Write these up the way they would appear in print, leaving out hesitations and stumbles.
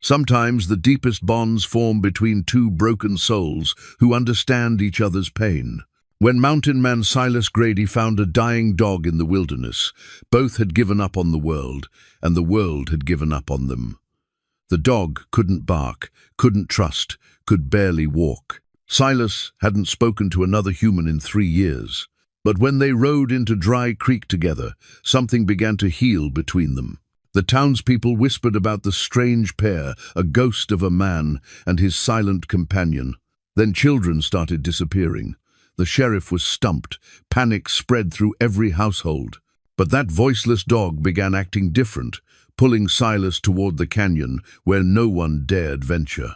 Sometimes the deepest bonds form between two broken souls who understand each other's pain. When mountain man Silas Grady found a dying dog in the wilderness, both had given up on the world, and the world had given up on them. The dog couldn't bark, couldn't trust, could barely walk. Silas hadn't spoken to another human in 3 years. But when they rode into Dry Creek together, something began to heal between them. The townspeople whispered about the strange pair, a ghost of a man and his silent companion. Then children started disappearing. The sheriff was stumped. Panic spread through every household. But that voiceless dog began acting different, pulling Silas toward the canyon where no one dared venture.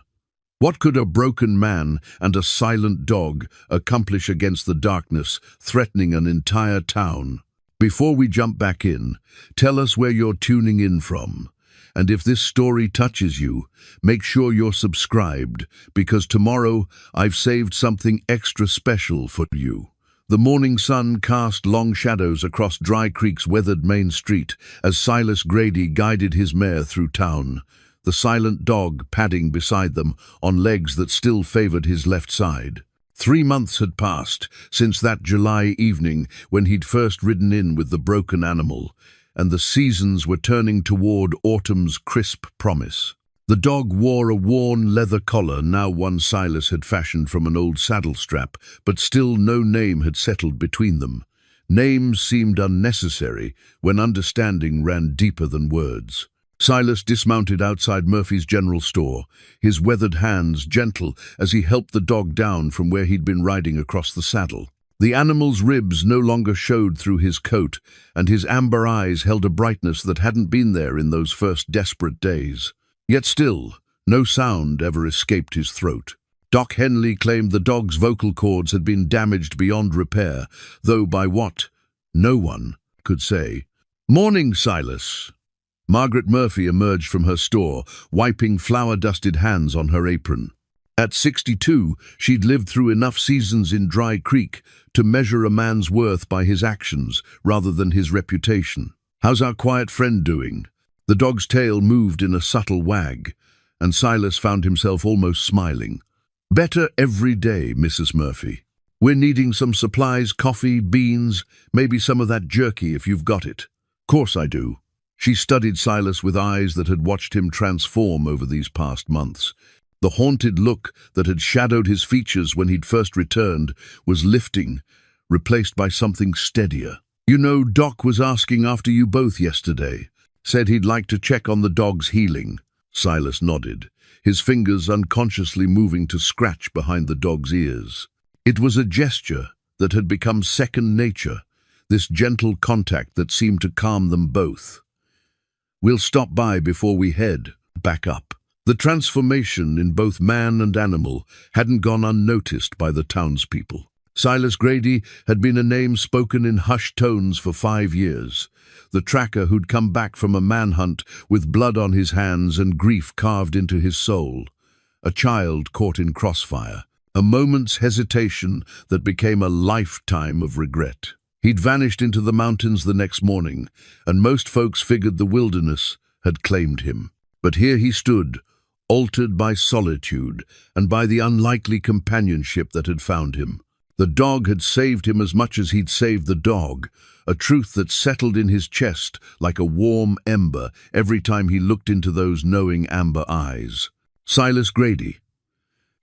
What could a broken man and a silent dog accomplish against the darkness threatening an entire town? Before we jump back in, tell us where you're tuning in from. And if this story touches you, make sure you're subscribed, because tomorrow I've saved something extra special for you. The morning sun cast long shadows across Dry Creek's weathered main street as Silas Grady guided his mare through town, the silent dog padding beside them on legs that still favored his left side. 3 months had passed since that July evening when he'd first ridden in with the broken animal, and the seasons were turning toward autumn's crisp promise. The dog wore a worn leather collar, now one Silas had fashioned from an old saddle strap, but still no name had settled between them. Names seemed unnecessary when understanding ran deeper than words. Silas dismounted outside Murphy's General Store, his weathered hands gentle as he helped the dog down from where he'd been riding across the saddle. The animal's ribs no longer showed through his coat, and his amber eyes held a brightness that hadn't been there in those first desperate days. Yet still, no sound ever escaped his throat. Doc Henley claimed the dog's vocal cords had been damaged beyond repair, though by what, no one could say. "Morning, Silas." Margaret Murphy emerged from her store, wiping flour-dusted hands on her apron. At 62, she'd lived through enough seasons in Dry Creek to measure a man's worth by his actions rather than his reputation. "How's our quiet friend doing?" The dog's tail moved in a subtle wag, and Silas found himself almost smiling. "Better every day, Mrs. Murphy. We're needing some supplies, coffee, beans, maybe some of that jerky if you've got it." "Course I do." She studied Silas with eyes that had watched him transform over these past months. The haunted look that had shadowed his features when he'd first returned was lifting, replaced by something steadier. "You know, Doc was asking after you both yesterday. Said he'd like to check on the dog's healing." Silas nodded, his fingers unconsciously moving to scratch behind the dog's ears. It was a gesture that had become second nature, this gentle contact that seemed to calm them both. "We'll stop by before we head back up." The transformation in both man and animal hadn't gone unnoticed by the townspeople. Silas Grady had been a name spoken in hushed tones for 5 years. The tracker who'd come back from a manhunt with blood on his hands and grief carved into his soul. A child caught in crossfire. A moment's hesitation that became a lifetime of regret. He'd vanished into the mountains the next morning, and most folks figured the wilderness had claimed him. But here he stood, altered by solitude and by the unlikely companionship that had found him. The dog had saved him as much as he'd saved the dog, a truth that settled in his chest like a warm ember every time he looked into those knowing amber eyes. Silas Grady.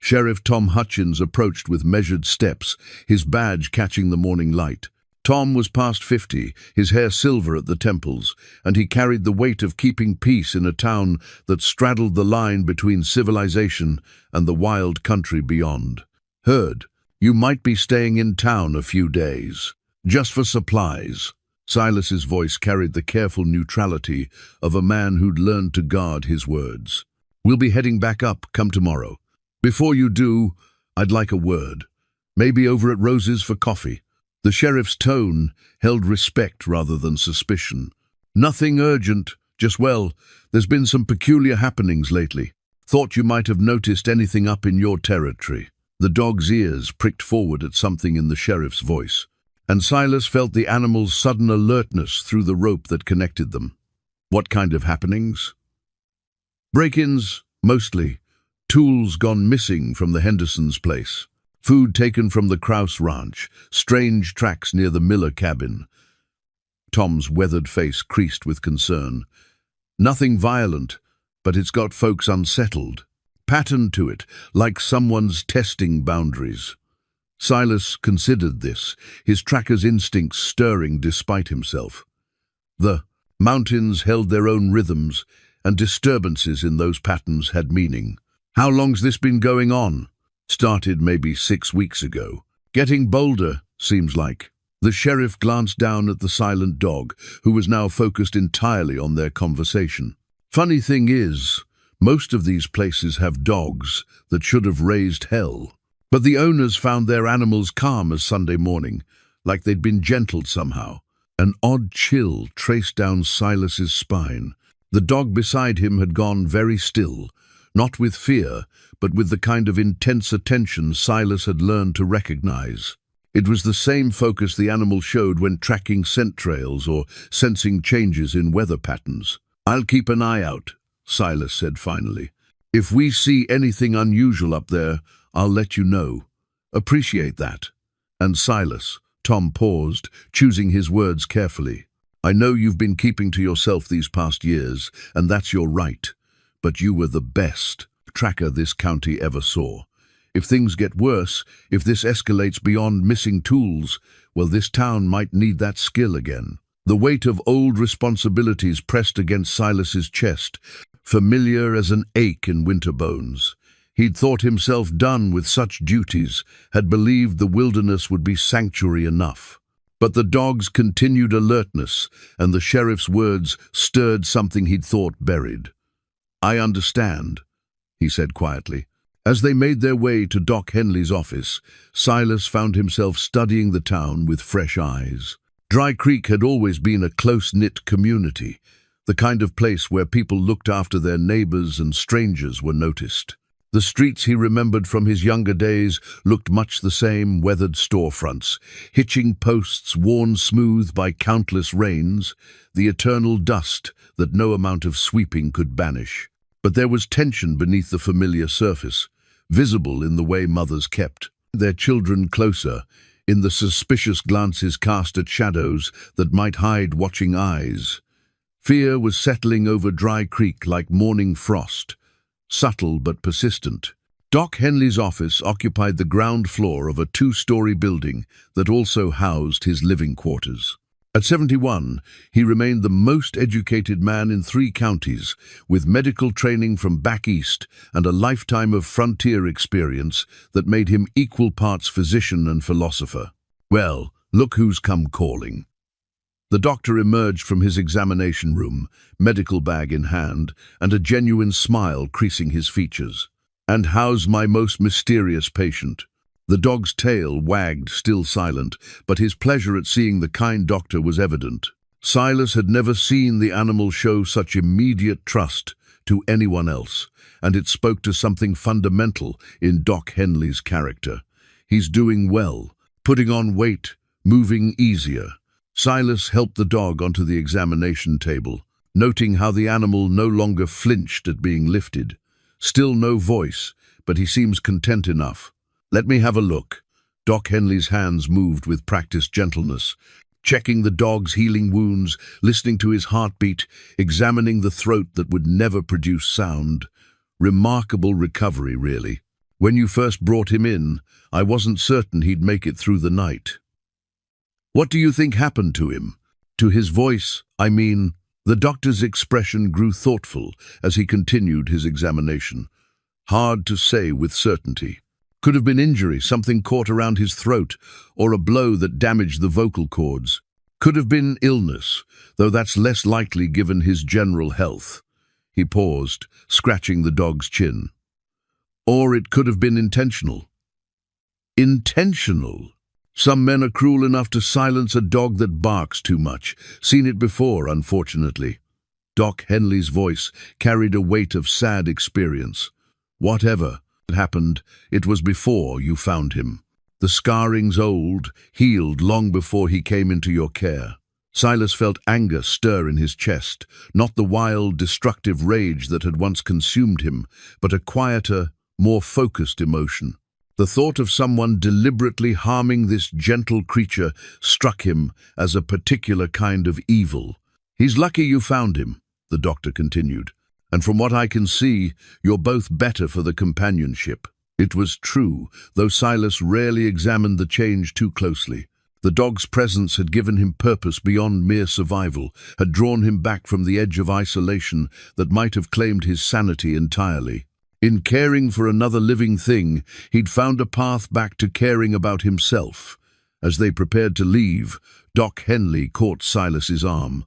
Sheriff Tom Hutchins approached with measured steps, his badge catching the morning light. Tom was past 50, his hair silver at the temples, and he carried the weight of keeping peace in a town that straddled the line between civilization and the wild country beyond. "Heard, you might be staying in town a few days. Just for supplies." Silas's voice carried the careful neutrality of a man who'd learned to guard his words. "We'll be heading back up come tomorrow. Before you do, I'd like a word. Maybe over at Rose's for coffee." The sheriff's tone held respect rather than suspicion. "Nothing urgent, just there's been some peculiar happenings lately. Thought you might have noticed anything up in your territory." The dog's ears pricked forward at something in the sheriff's voice, and Silas felt the animal's sudden alertness through the rope that connected them. "What kind of happenings?" "Break-ins, Mostly, tools gone missing from the Hendersons' place. Food taken from the Kraus ranch. Strange tracks near the Miller cabin. Tom's weathered face creased with concern. Nothing violent, but it's got folks unsettled. Pattern to it, like someone's testing boundaries. Silas considered this, his tracker's instincts stirring despite himself. The mountains held their own rhythms, and disturbances in those patterns had meaning. How long's this been going on? Started maybe 6 weeks ago. Getting bolder, seems like. The sheriff glanced down at the silent dog, who was now focused entirely on their conversation. Funny thing is, most of these places have dogs that should have raised hell. But the owners found their animals calm as Sunday morning, like they'd been gentled somehow. An odd chill traced down Silas's spine. The dog beside him had gone very still, not with fear, but with the kind of intense attention Silas had learned to recognize. It was the same focus the animal showed when tracking scent trails or sensing changes in weather patterns. "I'll keep an eye out," Silas said finally. "If we see anything unusual up there, I'll let you know. Appreciate that." And Silas, Tom paused, choosing his words carefully. "I know you've been keeping to yourself these past years, and that's your right. But you were the best tracker this county ever saw. If things get worse, if this escalates beyond missing tools, well, this town might need that skill again." The weight of old responsibilities pressed against Silas's chest, familiar as an ache in winter bones. He'd thought himself done with such duties, had believed the wilderness would be sanctuary enough. But the dog's continued alertness and the sheriff's words stirred something he'd thought buried. "I understand," he said quietly. As they made their way to Doc Henley's office, Silas found himself studying the town with fresh eyes. Dry Creek had always been a close-knit community, the kind of place where people looked after their neighbors and strangers were noticed. The streets he remembered from his younger days looked much the same: weathered storefronts, hitching posts worn smooth by countless rains, the eternal dust that no amount of sweeping could banish. But there was tension beneath the familiar surface, visible in the way mothers kept their children closer, in the suspicious glances cast at shadows that might hide watching eyes. Fear was settling over Dry Creek like morning frost, subtle but persistent. Doc Henley's office occupied the ground floor of a 2-story building that also housed his living quarters. At 71, he remained the most educated man in 3 counties, with medical training from back east and a lifetime of frontier experience that made him equal parts physician and philosopher. "Well, look who's come calling." The doctor emerged from his examination room, medical bag in hand, and a genuine smile creasing his features. "And how's my most mysterious patient?" The dog's tail wagged, still silent, but his pleasure at seeing the kind doctor was evident. Silas had never seen the animal show such immediate trust to anyone else, and it spoke to something fundamental in Doc Henley's character. He's doing well, putting on weight, moving easier. Silas helped the dog onto the examination table, noting how the animal no longer flinched at being lifted. Still no voice, but he seems content enough. "Let me have a look." Doc Henley's hands moved with practiced gentleness, checking the dog's healing wounds, listening to his heartbeat, examining the throat that would never produce sound. Remarkable recovery, really. "When you first brought him in, I wasn't certain he'd make it through the night." "What do you think happened to him?" "To his voice, I mean." The doctor's expression grew thoughtful as he continued his examination. "Hard to say with certainty. Could have been injury, something caught around his throat, or a blow that damaged the vocal cords. Could have been illness, though that's less likely given his general health." He paused, scratching the dog's chin. "Or it could have been intentional." Intentional? Some men are cruel enough to silence a dog that barks too much. Seen it before, unfortunately. Doc Henley's voice carried a weight of sad experience. "Whatever happened, it was before you found him. The scarring's old, healed long before he came into your care." Silas felt anger stir in his chest, not the wild, destructive rage that had once consumed him, but a quieter, more focused emotion. The thought of someone deliberately harming this gentle creature struck him as a particular kind of evil. "He's lucky you found him," the doctor continued, "and from what I can see, you're both better for the companionship." It was true, though Silas rarely examined the change too closely. The dog's presence had given him purpose beyond mere survival, had drawn him back from the edge of isolation that might have claimed his sanity entirely. In caring for another living thing, he'd found a path back to caring about himself. As they prepared to leave, Doc Henley caught Silas's arm.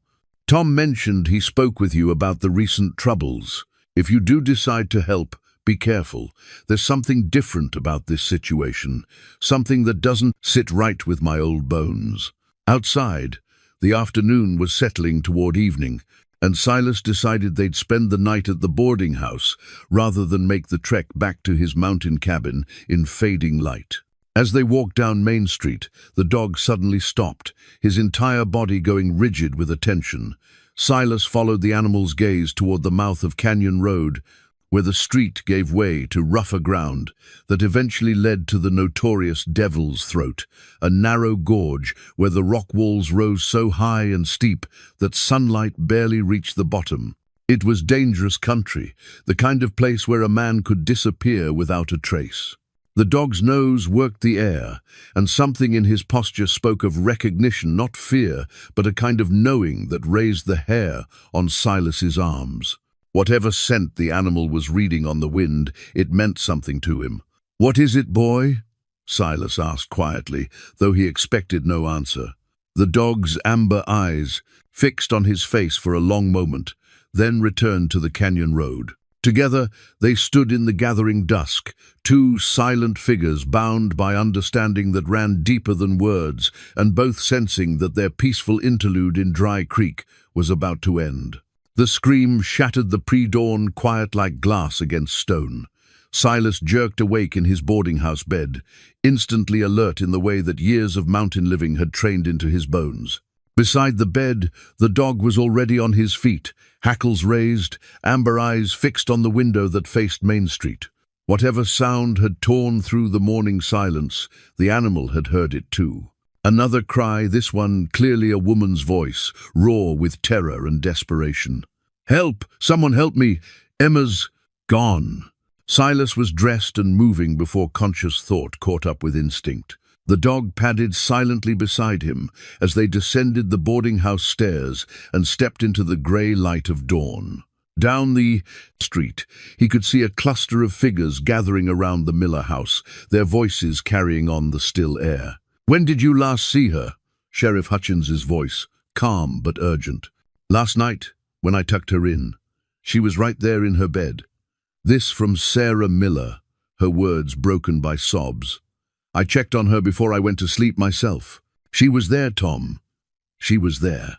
"Tom mentioned he spoke with you about the recent troubles. If you do decide to help, be careful. There's something different about this situation, something that doesn't sit right with my old bones." Outside, the afternoon was settling toward evening, and Silas decided they'd spend the night at the boarding house rather than make the trek back to his mountain cabin in fading light. As they walked down Main Street, the dog suddenly stopped, his entire body going rigid with attention. Silas followed the animal's gaze toward the mouth of Canyon Road, where the street gave way to rougher ground that eventually led to the notorious Devil's Throat, a narrow gorge where the rock walls rose so high and steep that sunlight barely reached the bottom. It was dangerous country, the kind of place where a man could disappear without a trace. The dog's nose worked the air, and something in his posture spoke of recognition, not fear, but a kind of knowing that raised the hair on Silas's arms. Whatever scent the animal was reading on the wind, it meant something to him. "What is it, boy?" Silas asked quietly, though he expected no answer. The dog's amber eyes fixed on his face for a long moment, then returned to the canyon road. Together, they stood in the gathering dusk, two silent figures bound by understanding that ran deeper than words, and both sensing that their peaceful interlude in Dry Creek was about to end. The scream shattered the pre-dawn quiet like glass against stone. Silas jerked awake in his boarding house bed, instantly alert in the way that years of mountain living had trained into his bones. Beside the bed, the dog was already on his feet, hackles raised, amber eyes fixed on the window that faced Main Street. Whatever sound had torn through the morning silence, the animal had heard it too. Another cry, this one clearly a woman's voice, raw with terror and desperation. "Help! Someone help me! Emma's gone!" Silas was dressed and moving before conscious thought caught up with instinct. The dog padded silently beside him as they descended the boarding house stairs and stepped into the grey light of dawn. Down the street, he could see a cluster of figures gathering around the Miller house, their voices carrying on the still air. "When did you last see her?" Sheriff Hutchins's voice, calm but urgent. "Last night, when I tucked her in. She was right there in her bed." This from Sarah Miller, her words broken by sobs. "I checked on her before I went to sleep myself. She was there, Tom. She was there."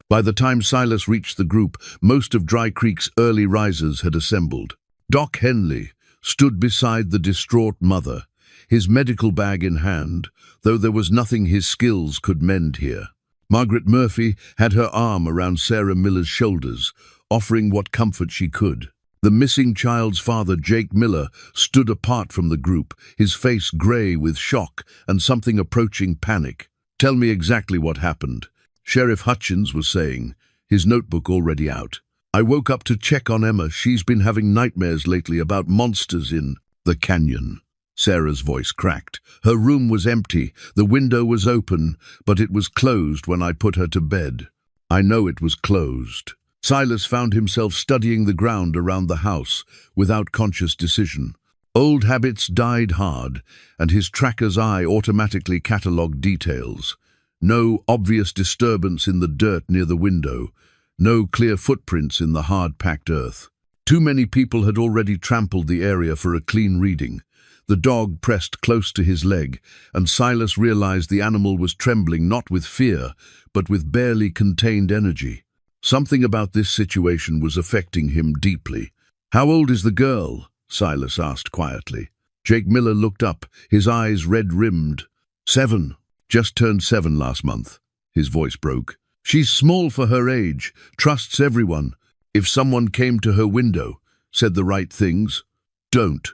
By the time Silas reached the group, most of Dry Creek's early risers had assembled. Doc Henley stood beside the distraught mother, his medical bag in hand, though there was nothing his skills could mend here. Margaret Murphy had her arm around Sarah Miller's shoulders, offering what comfort she could. The missing child's father, Jake Miller, stood apart from the group, his face grey with shock and something approaching panic. "Tell me exactly what happened," Sheriff Hutchins was saying, his notebook already out. "I woke up to check on Emma. She's been having nightmares lately about monsters in the canyon." Sarah's voice cracked. "Her room was empty, the window was open, but it was closed when I put her to bed." "I know it was closed." Silas found himself studying the ground around the house without conscious decision. Old habits died hard, and his tracker's eye automatically catalogued details. No obvious disturbance in the dirt near the window, no clear footprints in the hard-packed earth. Too many people had already trampled the area for a clean reading. The dog pressed close to his leg, and Silas realized the animal was trembling not with fear, but with barely contained energy. Something about this situation was affecting him deeply. "How old is the girl?" Silas asked quietly. Jake Miller looked up, his eyes red-rimmed. "7. Just turned 7 last month." His voice broke. "She's small for her age, trusts everyone. If someone came to her window, said the right things." "Don't."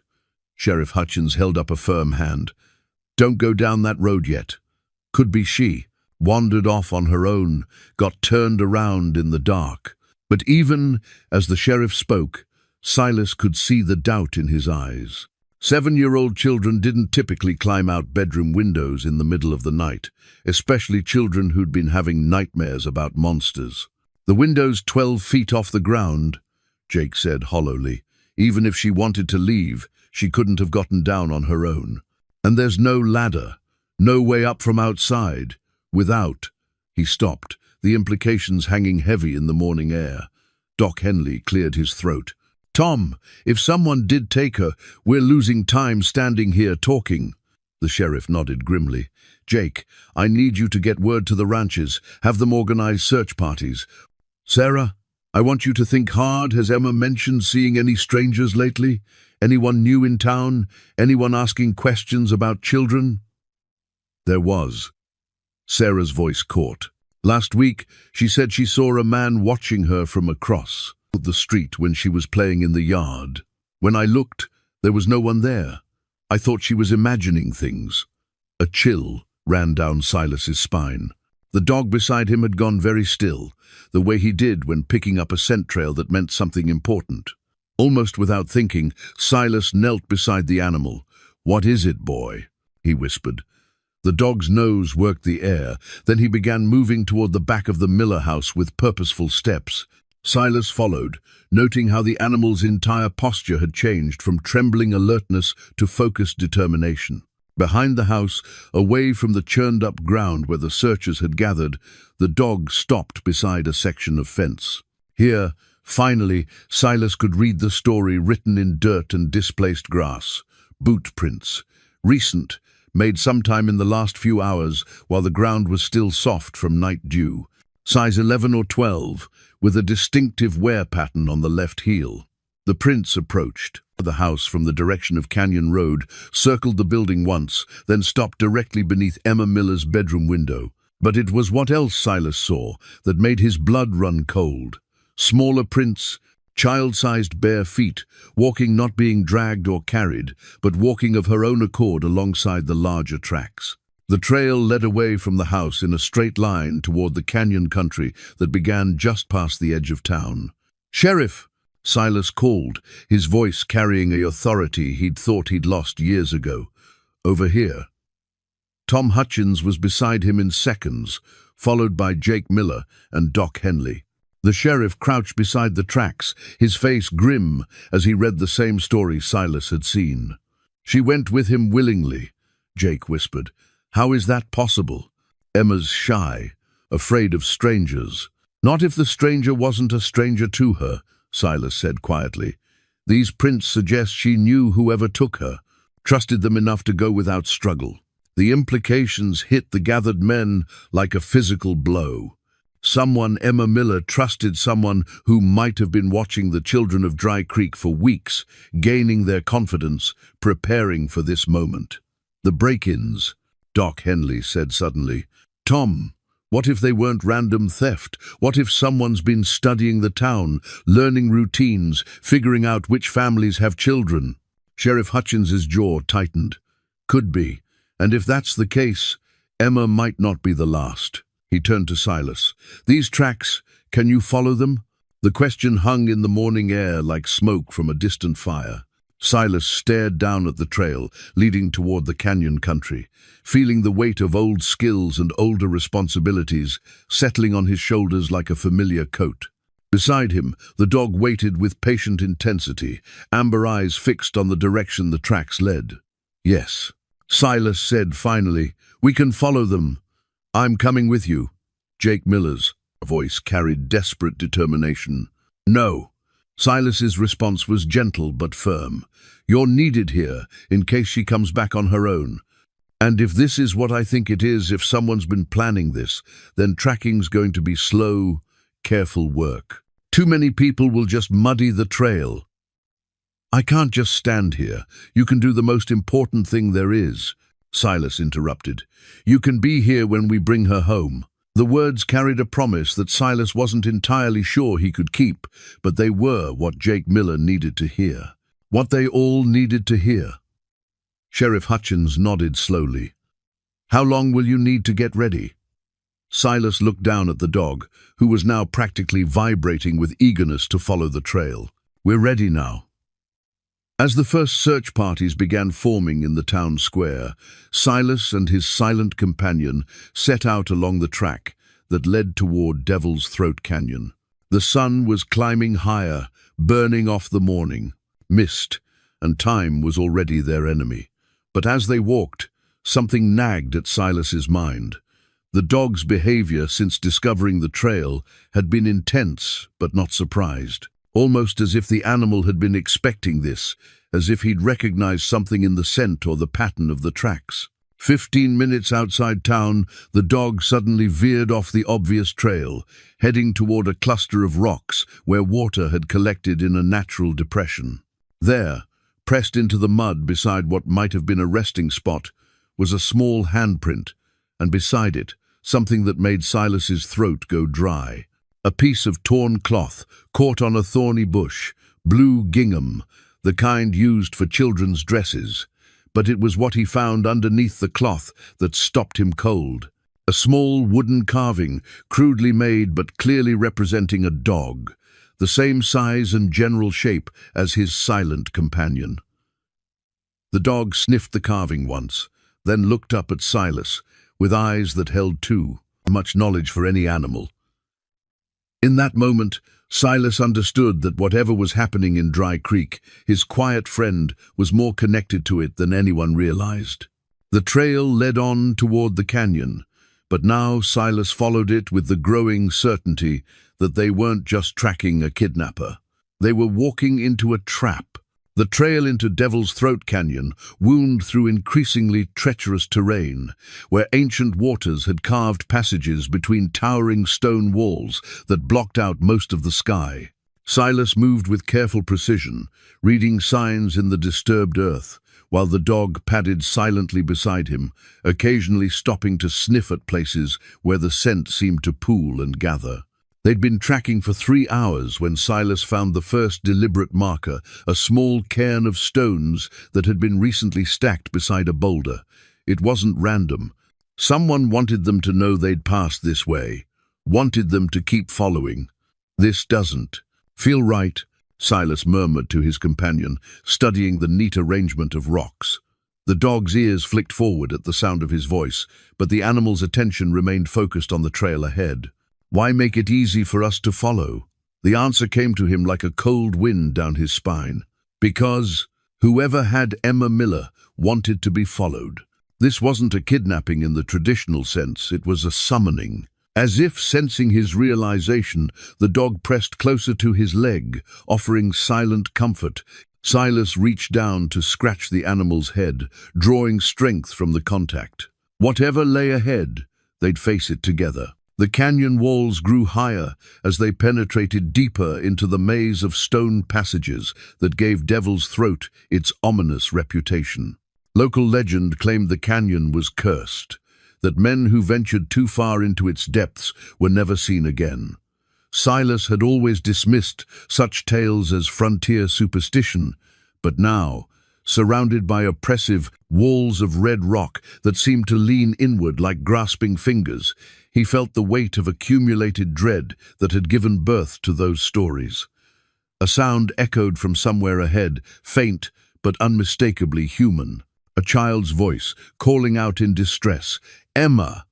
Sheriff Hutchins held up a firm hand. "Don't go down that road yet. Could be she wandered off on her own, got turned around in the dark." But even as the sheriff spoke, Silas could see the doubt in his eyes. 7-year-old children didn't typically climb out bedroom windows in the middle of the night, especially children who'd been having nightmares about monsters. "The window's 12 feet off the ground," Jake said hollowly. "Even if she wanted to leave, she couldn't have gotten down on her own. And there's no ladder, no way up from outside. Without—" He stopped, the implications hanging heavy in the morning air. Doc Henley cleared his throat. "Tom, if someone did take her, we're losing time standing here talking." The sheriff nodded grimly. "Jake, I need you to get word to the ranches, have them organize search parties. Sarah, I want you to think hard. Has Emma mentioned seeing any strangers lately? Anyone new in town? Anyone asking questions about children?" There was. Sarah's voice caught. "Last week, she said she saw a man watching her from across the street when she was playing in the yard. When I looked, there was no one there. I thought she was imagining things." A chill ran down Silas's spine. The dog beside him had gone very still, the way he did when picking up a scent trail that meant something important. Almost without thinking, Silas knelt beside the animal. "What is it, boy?" he whispered. The dog's nose worked the air, then he began moving toward the back of the Miller house with purposeful steps. Silas followed, noting how the animal's entire posture had changed from trembling alertness to focused determination. Behind the house, away from the churned-up ground where the searchers had gathered, the dog stopped beside a section of fence. Here, finally, Silas could read the story written in dirt and displaced grass. Boot prints. Recent, made sometime in the last few hours while the ground was still soft from night dew. Size 11 or 12, with a distinctive wear pattern on the left heel. The prints approached the house from the direction of Canyon Road, circled the building once, then stopped directly beneath Emma Miller's bedroom window. But it was what else Silas saw that made his blood run cold. Smaller prints, child-sized bare feet, walking not being dragged or carried, but walking of her own accord alongside the larger tracks. The trail led away from the house in a straight line toward the canyon country that began just past the edge of town. "Sheriff!" Silas called, his voice carrying a authority he'd thought he'd lost years ago. "Over here." Tom Hutchins was beside him in seconds, followed by Jake Miller and Doc Henley. The sheriff crouched beside the tracks, his face grim as he read the same story Silas had seen. "She went with him willingly," Jake whispered. "How is that possible?" "Emma's shy, afraid of strangers." "Not if the stranger wasn't a stranger to her," Silas said quietly. "These prints suggest she knew whoever took her, trusted them enough to go without struggle." The implications hit the gathered men like a physical blow. Emma Miller trusted someone who might have been watching the children of Dry Creek for weeks, gaining their confidence, preparing for this moment. "The break-ins," Doc Henley said suddenly. "Tom, what if they weren't random theft? What if someone's been studying the town, learning routines, figuring out which families have children?" Sheriff Hutchins's jaw tightened. "Could be. And if that's the case, Emma might not be the last." He turned to Silas. "These tracks, can you follow them?" The question hung in the morning air like smoke from a distant fire. Silas stared down at the trail, leading toward the canyon country, feeling the weight of old skills and older responsibilities settling on his shoulders like a familiar coat. Beside him, the dog waited with patient intensity, amber eyes fixed on the direction the tracks led. "Yes," Silas said finally, "we can follow them. I'm coming with you." Jake Miller's voice carried desperate determination. "No." Silas's response was gentle but firm. "You're needed here, in case she comes back on her own. And if this is what I think it is, if someone's been planning this, then tracking's going to be slow, careful work. Too many people will just muddy the trail." "I can't just stand here. You can do the most important thing there is," Silas interrupted. "You can be here when we bring her home." The words carried a promise that Silas wasn't entirely sure he could keep, but they were what Jake Miller needed to hear. What they all needed to hear. Sheriff Hutchins nodded slowly. "How long will you need to get ready?" Silas looked down at the dog, who was now practically vibrating with eagerness to follow the trail. "We're ready now." As the first search parties began forming in the town square, Silas and his silent companion set out along the track that led toward Devil's Throat Canyon. The sun was climbing higher, burning off the morning. Mist and time was already their enemy. But as they walked, something nagged at Silas's mind. The dog's behavior since discovering the trail had been intense but not surprised. Almost as if the animal had been expecting this, as if he'd recognized something in the scent or the pattern of the tracks. 15 minutes outside town, the dog suddenly veered off the obvious trail, heading toward a cluster of rocks where water had collected in a natural depression. There, pressed into the mud beside what might have been a resting spot, was a small handprint, and beside it, something that made Silas's throat go dry. A piece of torn cloth caught on a thorny bush, blue gingham, the kind used for children's dresses. But it was what he found underneath the cloth that stopped him cold. A small wooden carving, crudely made but clearly representing a dog, the same size and general shape as his silent companion. The dog sniffed the carving once, then looked up at Silas, with eyes that held too much knowledge for any animal. In that moment, Silas understood that whatever was happening in Dry Creek, his quiet friend was more connected to it than anyone realized. The trail led on toward the canyon, but now Silas followed it with the growing certainty that they weren't just tracking a kidnapper. They were walking into a trap. The trail into Devil's Throat Canyon wound through increasingly treacherous terrain, where ancient waters had carved passages between towering stone walls that blocked out most of the sky. Silas moved with careful precision, reading signs in the disturbed earth, while the dog padded silently beside him, occasionally stopping to sniff at places where the scent seemed to pool and gather. They'd been tracking for 3 hours when Silas found the first deliberate marker, a small cairn of stones that had been recently stacked beside a boulder. It wasn't random. Someone wanted them to know they'd passed this way, wanted them to keep following. "This doesn't feel right," Silas murmured to his companion, studying the neat arrangement of rocks. The dog's ears flicked forward at the sound of his voice, but the animal's attention remained focused on the trail ahead. "Why make it easy for us to follow?" The answer came to him like a cold wind down his spine. "Because whoever had Emma Miller wanted to be followed." This wasn't a kidnapping in the traditional sense, it was a summoning. As if sensing his realization, the dog pressed closer to his leg, offering silent comfort. Silas reached down to scratch the animal's head, drawing strength from the contact. Whatever lay ahead, they'd face it together. The canyon walls grew higher as they penetrated deeper into the maze of stone passages that gave Devil's Throat its ominous reputation. Local legend claimed the canyon was cursed, that men who ventured too far into its depths were never seen again. Silas had always dismissed such tales as frontier superstition, but now, surrounded by oppressive walls of red rock that seemed to lean inward like grasping fingers, he felt the weight of accumulated dread that had given birth to those stories. A sound echoed from somewhere ahead, faint but unmistakably human. A child's voice, calling out in distress, "Emma!"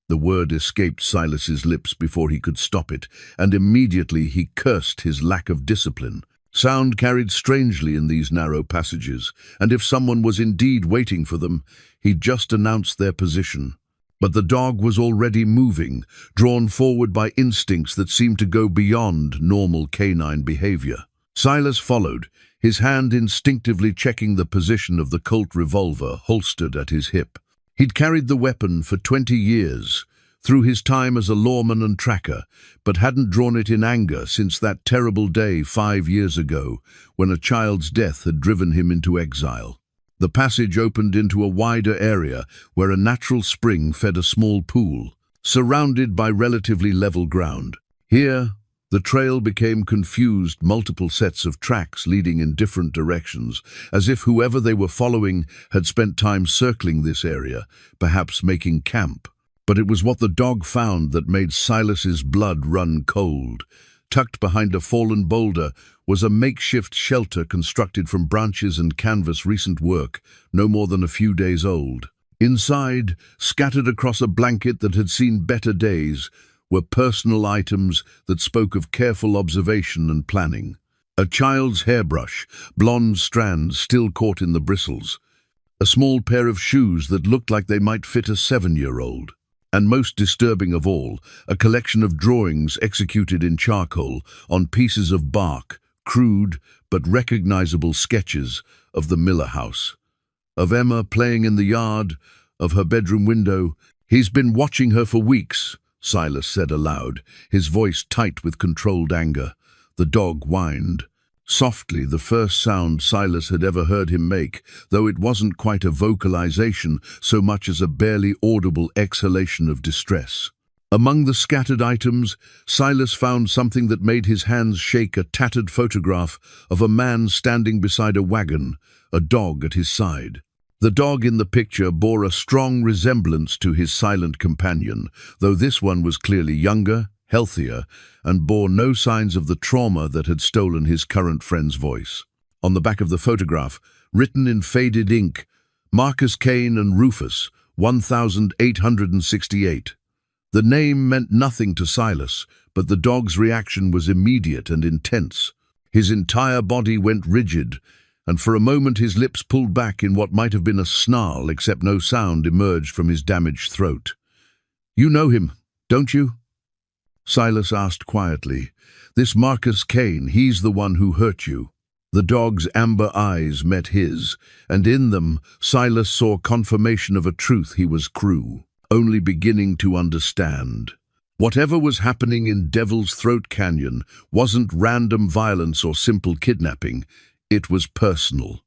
The word escaped Silas's lips before he could stop it, and immediately he cursed his lack of discipline. Sound carried strangely in these narrow passages, and if someone was indeed waiting for them, he'd just announced their position. But the dog was already moving, drawn forward by instincts that seemed to go beyond normal canine behavior. Silas followed, his hand instinctively checking the position of the Colt revolver holstered at his hip. He'd carried the weapon for 20 years, through his time as a lawman and tracker, but hadn't drawn it in anger since that terrible day 5 years ago when a child's death had driven him into exile. The passage opened into a wider area where a natural spring fed a small pool. surrounded by relatively level ground. Here, the trail became confused, multiple sets of tracks leading in different directions, as if whoever they were following had spent time circling this area, perhaps making camp. But it was what the dog found that made Silas's blood run cold. Tucked behind a fallen boulder was a makeshift shelter constructed from branches and canvas, recent work, no more than a few days old. Inside, scattered across a blanket that had seen better days, were personal items that spoke of careful observation and planning. A child's hairbrush, blonde strands still caught in the bristles. A small pair of shoes that looked like they might fit a 7-year-old. And most disturbing of all, a collection of drawings executed in charcoal on pieces of bark, crude but recognizable sketches of the Miller house. Of Emma playing in the yard, of her bedroom window. "He's been watching her for weeks," Silas said aloud, his voice tight with controlled anger. The dog whined. Softly, the first sound Silas had ever heard him make, though it wasn't quite a vocalization so much as a barely audible exhalation of distress. Among the scattered items, Silas found something that made his hands shake: a tattered photograph of a man standing beside a wagon, a dog at his side. The dog in the picture bore a strong resemblance to his silent companion, though this one was clearly younger, healthier, and bore no signs of the trauma that had stolen his current friend's voice. On the back of the photograph, written in faded ink, "Marcus Kane and Rufus, 1868. The name meant nothing to Silas, but the dog's reaction was immediate and intense. His entire body went rigid, and for a moment his lips pulled back in what might have been a snarl, except no sound emerged from his damaged throat. "You know him, don't you?" Silas asked quietly. "This Marcus Kane, he's the one who hurt you." The dog's amber eyes met his, and in them Silas saw confirmation of a truth he was only beginning to understand. Whatever was happening in Devil's Throat Canyon wasn't random violence or simple kidnapping. It was personal.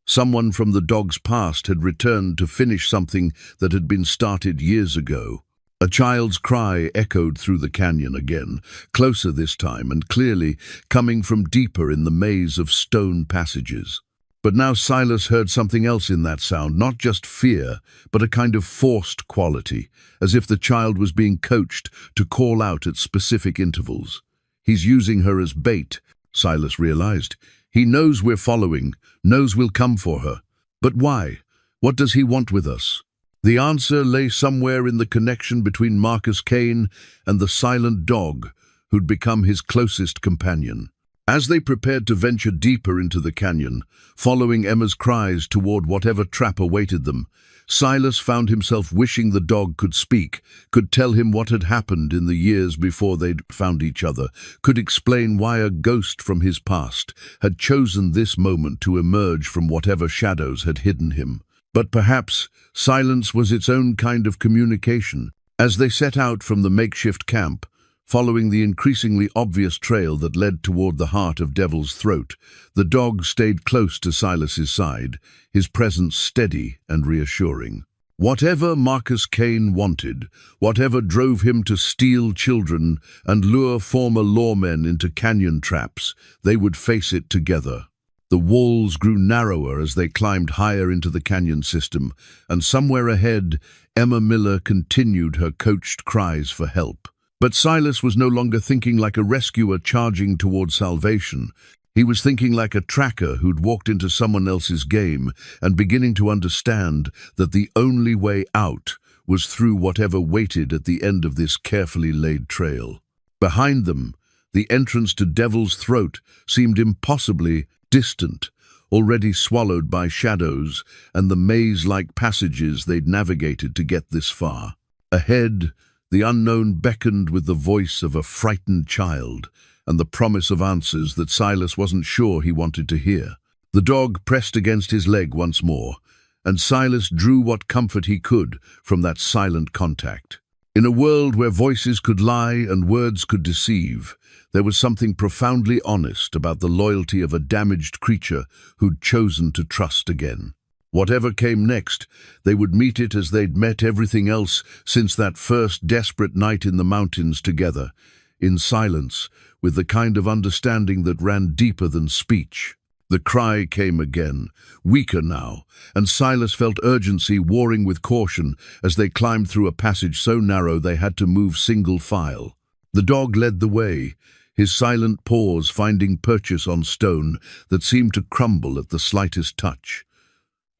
Someone from the dog's past had returned to finish something that had been started years ago. A child's cry echoed through the canyon again, closer this time and clearly coming from deeper in the maze of stone passages. But now Silas heard something else in that sound, not just fear, but a kind of forced quality, as if the child was being coached to call out at specific intervals. "He's using her as bait," Silas realized. "He knows we're following, knows we'll come for her. But why? What does he want with us?" The answer lay somewhere in the connection between Marcus Kane and the silent dog who'd become his closest companion. As they prepared to venture deeper into the canyon, following Emma's cries toward whatever trap awaited them, Silas found himself wishing the dog could speak, could tell him what had happened in the years before they'd found each other, could explain why a ghost from his past had chosen this moment to emerge from whatever shadows had hidden him. But perhaps silence was its own kind of communication. As they set out from the makeshift camp, following the increasingly obvious trail that led toward the heart of Devil's Throat, the dog stayed close to Silas's side, his presence steady and reassuring. Whatever Marcus Kane wanted, whatever drove him to steal children and lure former lawmen into canyon traps, they would face it together. The walls grew narrower as they climbed higher into the canyon system, and somewhere ahead, Emma Miller continued her coached cries for help. But Silas was no longer thinking like a rescuer charging toward salvation. He was thinking like a tracker who'd walked into someone else's game and beginning to understand that the only way out was through whatever waited at the end of this carefully laid trail. Behind them, the entrance to Devil's Throat seemed impossibly distant, already swallowed by shadows and the maze-like passages they'd navigated to get this far. Ahead, the unknown beckoned with the voice of a frightened child and the promise of answers that Silas wasn't sure he wanted to hear. The dog pressed against his leg once more, and Silas drew what comfort he could from that silent contact. In a world where voices could lie and words could deceive, there was something profoundly honest about the loyalty of a damaged creature who'd chosen to trust again. Whatever came next, they would meet it as they'd met everything else since that first desperate night in the mountains together, in silence, with the kind of understanding that ran deeper than speech. The cry came again, weaker now, and Silas felt urgency warring with caution as they climbed through a passage so narrow they had to move single file. The dog led the way, his silent paws finding purchase on stone that seemed to crumble at the slightest touch.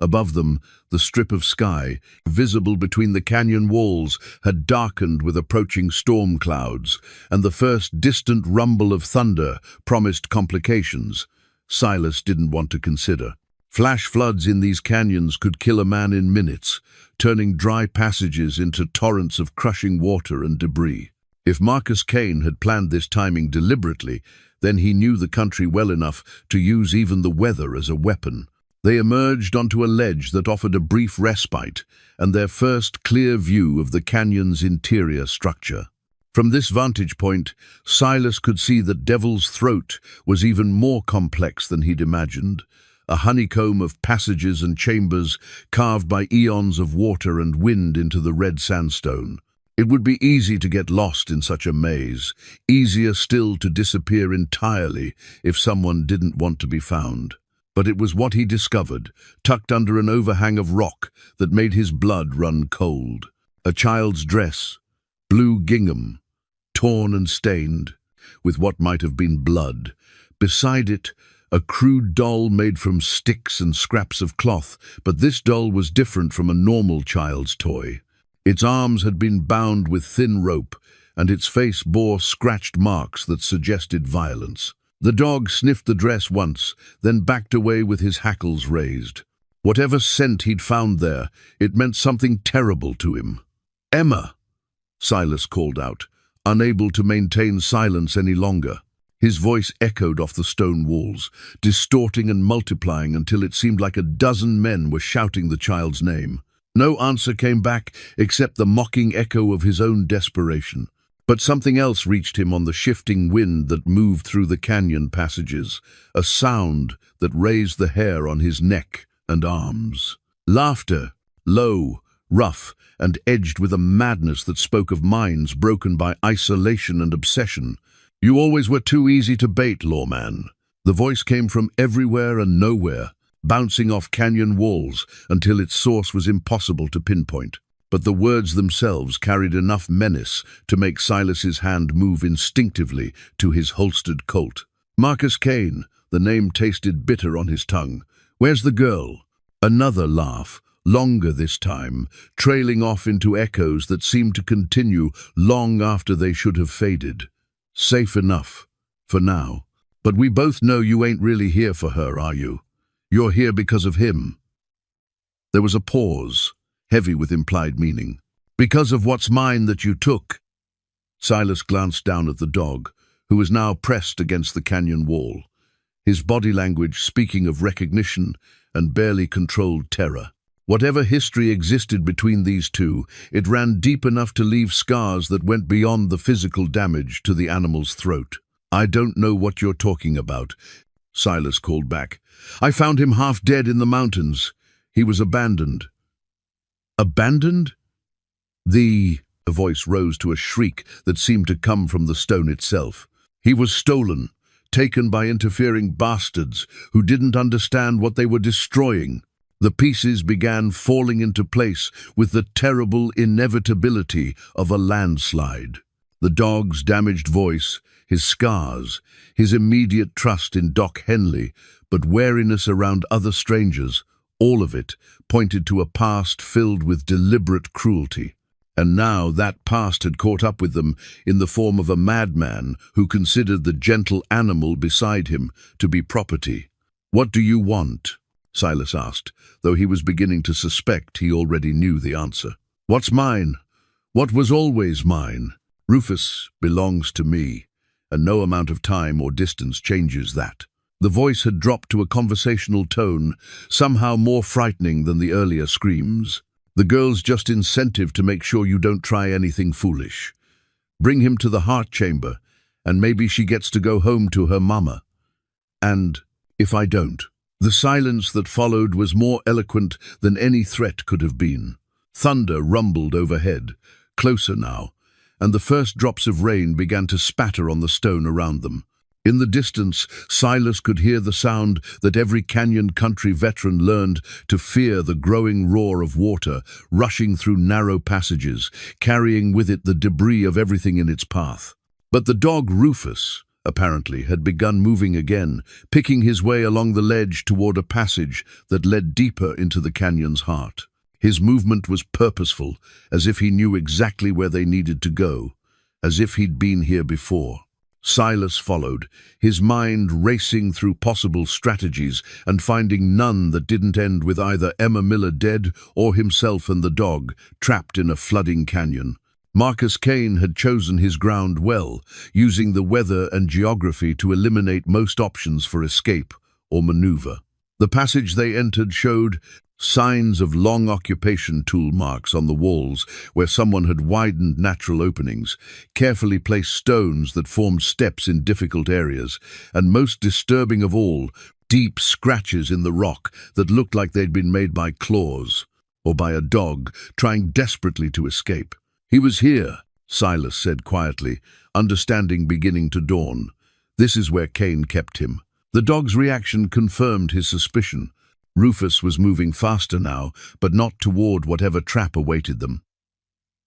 Above them, the strip of sky, visible between the canyon walls, had darkened with approaching storm clouds, and the first distant rumble of thunder promised complications Silas didn't want to consider. Flash floods in these canyons could kill a man in minutes, turning dry passages into torrents of crushing water and debris. If Marcus Kane had planned this timing deliberately, then he knew the country well enough to use even the weather as a weapon. They emerged onto a ledge that offered a brief respite and their first clear view of the canyon's interior structure. From this vantage point, Silas could see that Devil's Throat was even more complex than he'd imagined, a honeycomb of passages and chambers carved by eons of water and wind into the red sandstone. It would be easy to get lost in such a maze, easier still to disappear entirely if someone didn't want to be found. But it was what he discovered, tucked under an overhang of rock, that made his blood run cold. A child's dress, blue gingham, torn and stained, with what might have been blood. Beside it, a crude doll made from sticks and scraps of cloth, but this doll was different from a normal child's toy. Its arms had been bound with thin rope, and its face bore scratched marks that suggested violence. The dog sniffed the dress once, then backed away with his hackles raised. Whatever scent he'd found there, it meant something terrible to him. "Emma!" Silas called out, unable to maintain silence any longer. His voice echoed off the stone walls, distorting and multiplying until it seemed like a dozen men were shouting the child's name. No answer came back except the mocking echo of his own desperation. But something else reached him on the shifting wind that moved through the canyon passages, a sound that raised the hair on his neck and arms. Laughter, low, rough, and edged with a madness that spoke of minds broken by isolation and obsession. "You always were too easy to bait, lawman." The voice came from everywhere and nowhere, bouncing off canyon walls until its source was impossible to pinpoint. But the words themselves carried enough menace to make Silas's hand move instinctively to his holstered Colt. "Marcus Kane," the name tasted bitter on his tongue. "Where's the girl?" Another laugh, longer this time, trailing off into echoes that seemed to continue long after they should have faded. "Safe enough, for now. But we both know you ain't really here for her, are you? You're here because of him." There was a pause, heavy with implied meaning. "Because of what's mine that you took." Silas glanced down at the dog, who was now pressed against the canyon wall, his body language speaking of recognition and barely controlled terror. Whatever history existed between these two, it ran deep enough to leave scars that went beyond the physical damage to the animal's throat. "I don't know what you're talking about," Silas called back. "I found him half dead in the mountains. He was abandoned." "Abandoned?" The voice rose to a shriek that seemed to come from the stone itself. "He was stolen, taken by interfering bastards who didn't understand what they were destroying." The pieces began falling into place with the terrible inevitability of a landslide. The dog's damaged voice, his scars, his immediate trust in Doc Henley, but wariness around other strangers, all of it pointed to a past filled with deliberate cruelty. And now that past had caught up with them in the form of a madman who considered the gentle animal beside him to be property. "What do you want?" Silas asked, though he was beginning to suspect he already knew the answer. "What's mine? What was always mine? Rufus belongs to me, and no amount of time or distance changes that." The voice had dropped to a conversational tone, somehow more frightening than the earlier screams. "The girl's just incentive to make sure you don't try anything foolish. Bring him to the heart chamber, and maybe she gets to go home to her mama. And if I don't?" The silence that followed was more eloquent than any threat could have been. Thunder rumbled overhead, closer now, and the first drops of rain began to spatter on the stone around them. In the distance, Silas could hear the sound that every canyon country veteran learned to fear, the growing roar of water rushing through narrow passages, carrying with it the debris of everything in its path. But the dog Rufus, apparently, had begun moving again, picking his way along the ledge toward a passage that led deeper into the canyon's heart. His movement was purposeful, as if he knew exactly where they needed to go, as if he'd been here before. Silas followed, his mind racing through possible strategies and finding none that didn't end with either Emma Miller dead or himself and the dog trapped in a flooding canyon. Marcus Kane had chosen his ground well, using the weather and geography to eliminate most options for escape or maneuver. The passage they entered showed signs of long occupation tool marks on the walls where someone had widened natural openings, carefully placed stones that formed steps in difficult areas, and most disturbing of all, deep scratches in the rock that looked like they'd been made by claws, or by a dog trying desperately to escape. "He was here," Silas said quietly, understanding beginning to dawn. This is where Kane kept him. The dog's reaction confirmed his suspicion. Rufus was moving faster now, but not toward whatever trap awaited them.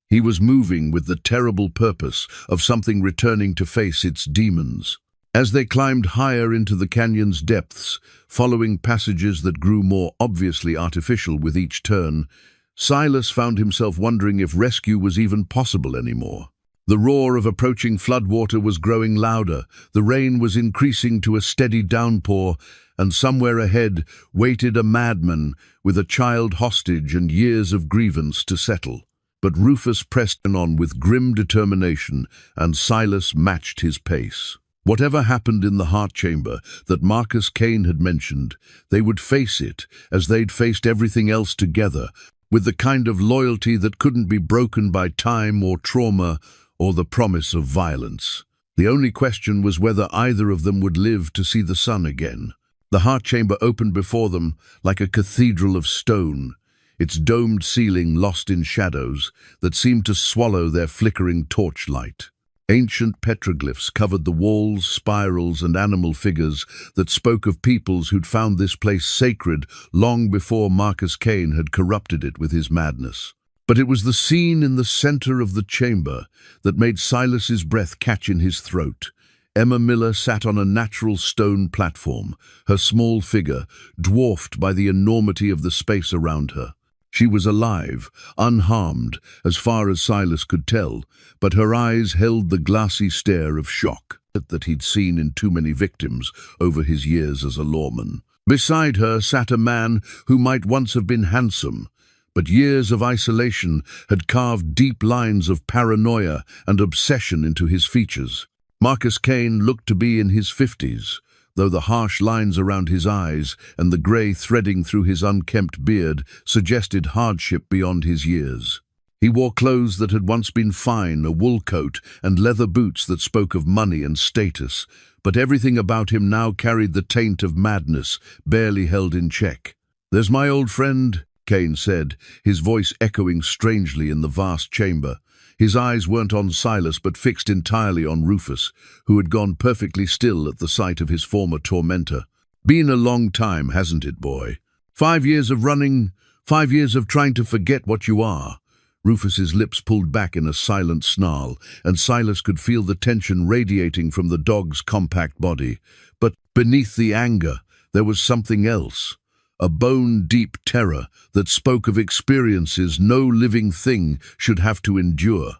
He was moving with the terrible purpose of something returning to face its demons. As they climbed higher into the canyon's depths, following passages that grew more obviously artificial with each turn, Silas found himself wondering if rescue was even possible anymore. The roar of approaching floodwater was growing louder, the rain was increasing to a steady downpour, and somewhere ahead waited a madman with a child hostage and years of grievance to settle. But Rufus pressed on with grim determination, and Silas matched his pace. Whatever happened in the heart chamber that Marcus Kane had mentioned, they would face it as they'd faced everything else together, with the kind of loyalty that couldn't be broken by time or trauma or the promise of violence. The only question was whether either of them would live to see the sun again. The heart chamber opened before them like a cathedral of stone, its domed ceiling lost in shadows that seemed to swallow their flickering torchlight. Ancient petroglyphs covered the walls, spirals, and animal figures that spoke of peoples who'd found this place sacred long before Marcus Kane had corrupted it with his madness. But it was the scene in the center of the chamber that made Silas's breath catch in his throat. Emma Miller sat on a natural stone platform, her small figure dwarfed by the enormity of the space around her. She was alive, unharmed, as far as Silas could tell, but her eyes held the glassy stare of shock that he'd seen in too many victims over his years as a lawman. Beside her sat a man who might once have been handsome, but years of isolation had carved deep lines of paranoia and obsession into his features. Marcus Kane looked to be in his 50s, though the harsh lines around his eyes and the grey threading through his unkempt beard suggested hardship beyond his years. He wore clothes that had once been fine, a wool coat and leather boots that spoke of money and status, but everything about him now carried the taint of madness, barely held in check. "There's my old friend," Kane said, his voice echoing strangely in the vast chamber. His eyes weren't on Silas but fixed entirely on Rufus, who had gone perfectly still at the sight of his former tormentor. "Been a long time, hasn't it, boy? 5 years of running, 5 years of trying to forget what you are." Rufus's lips pulled back in a silent snarl, and Silas could feel the tension radiating from the dog's compact body. But beneath the anger, there was something else. A bone-deep terror that spoke of experiences no living thing should have to endure.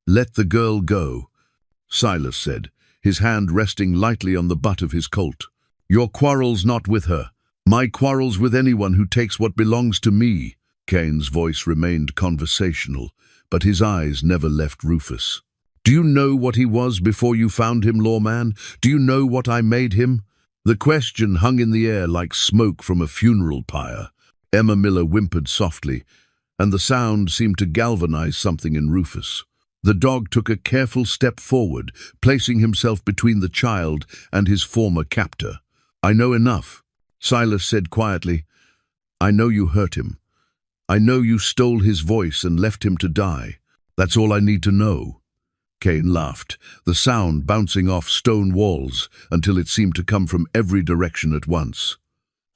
"Let the girl go," Silas said, his hand resting lightly on the butt of his Colt. "Your quarrel's not with her. My quarrel's with anyone who takes what belongs to me." Kane's voice remained conversational, but his eyes never left Rufus. "Do you know what he was before you found him, lawman? Do you know what I made him?" The question hung in the air like smoke from a funeral pyre. Emma Miller whimpered softly, and the sound seemed to galvanize something in Rufus. The dog took a careful step forward, placing himself between the child and his former captor. "I know enough," Silas said quietly, "I know you hurt him. I know you stole his voice and left him to die. That's all I need to know." Cain laughed, the sound bouncing off stone walls until it seemed to come from every direction at once.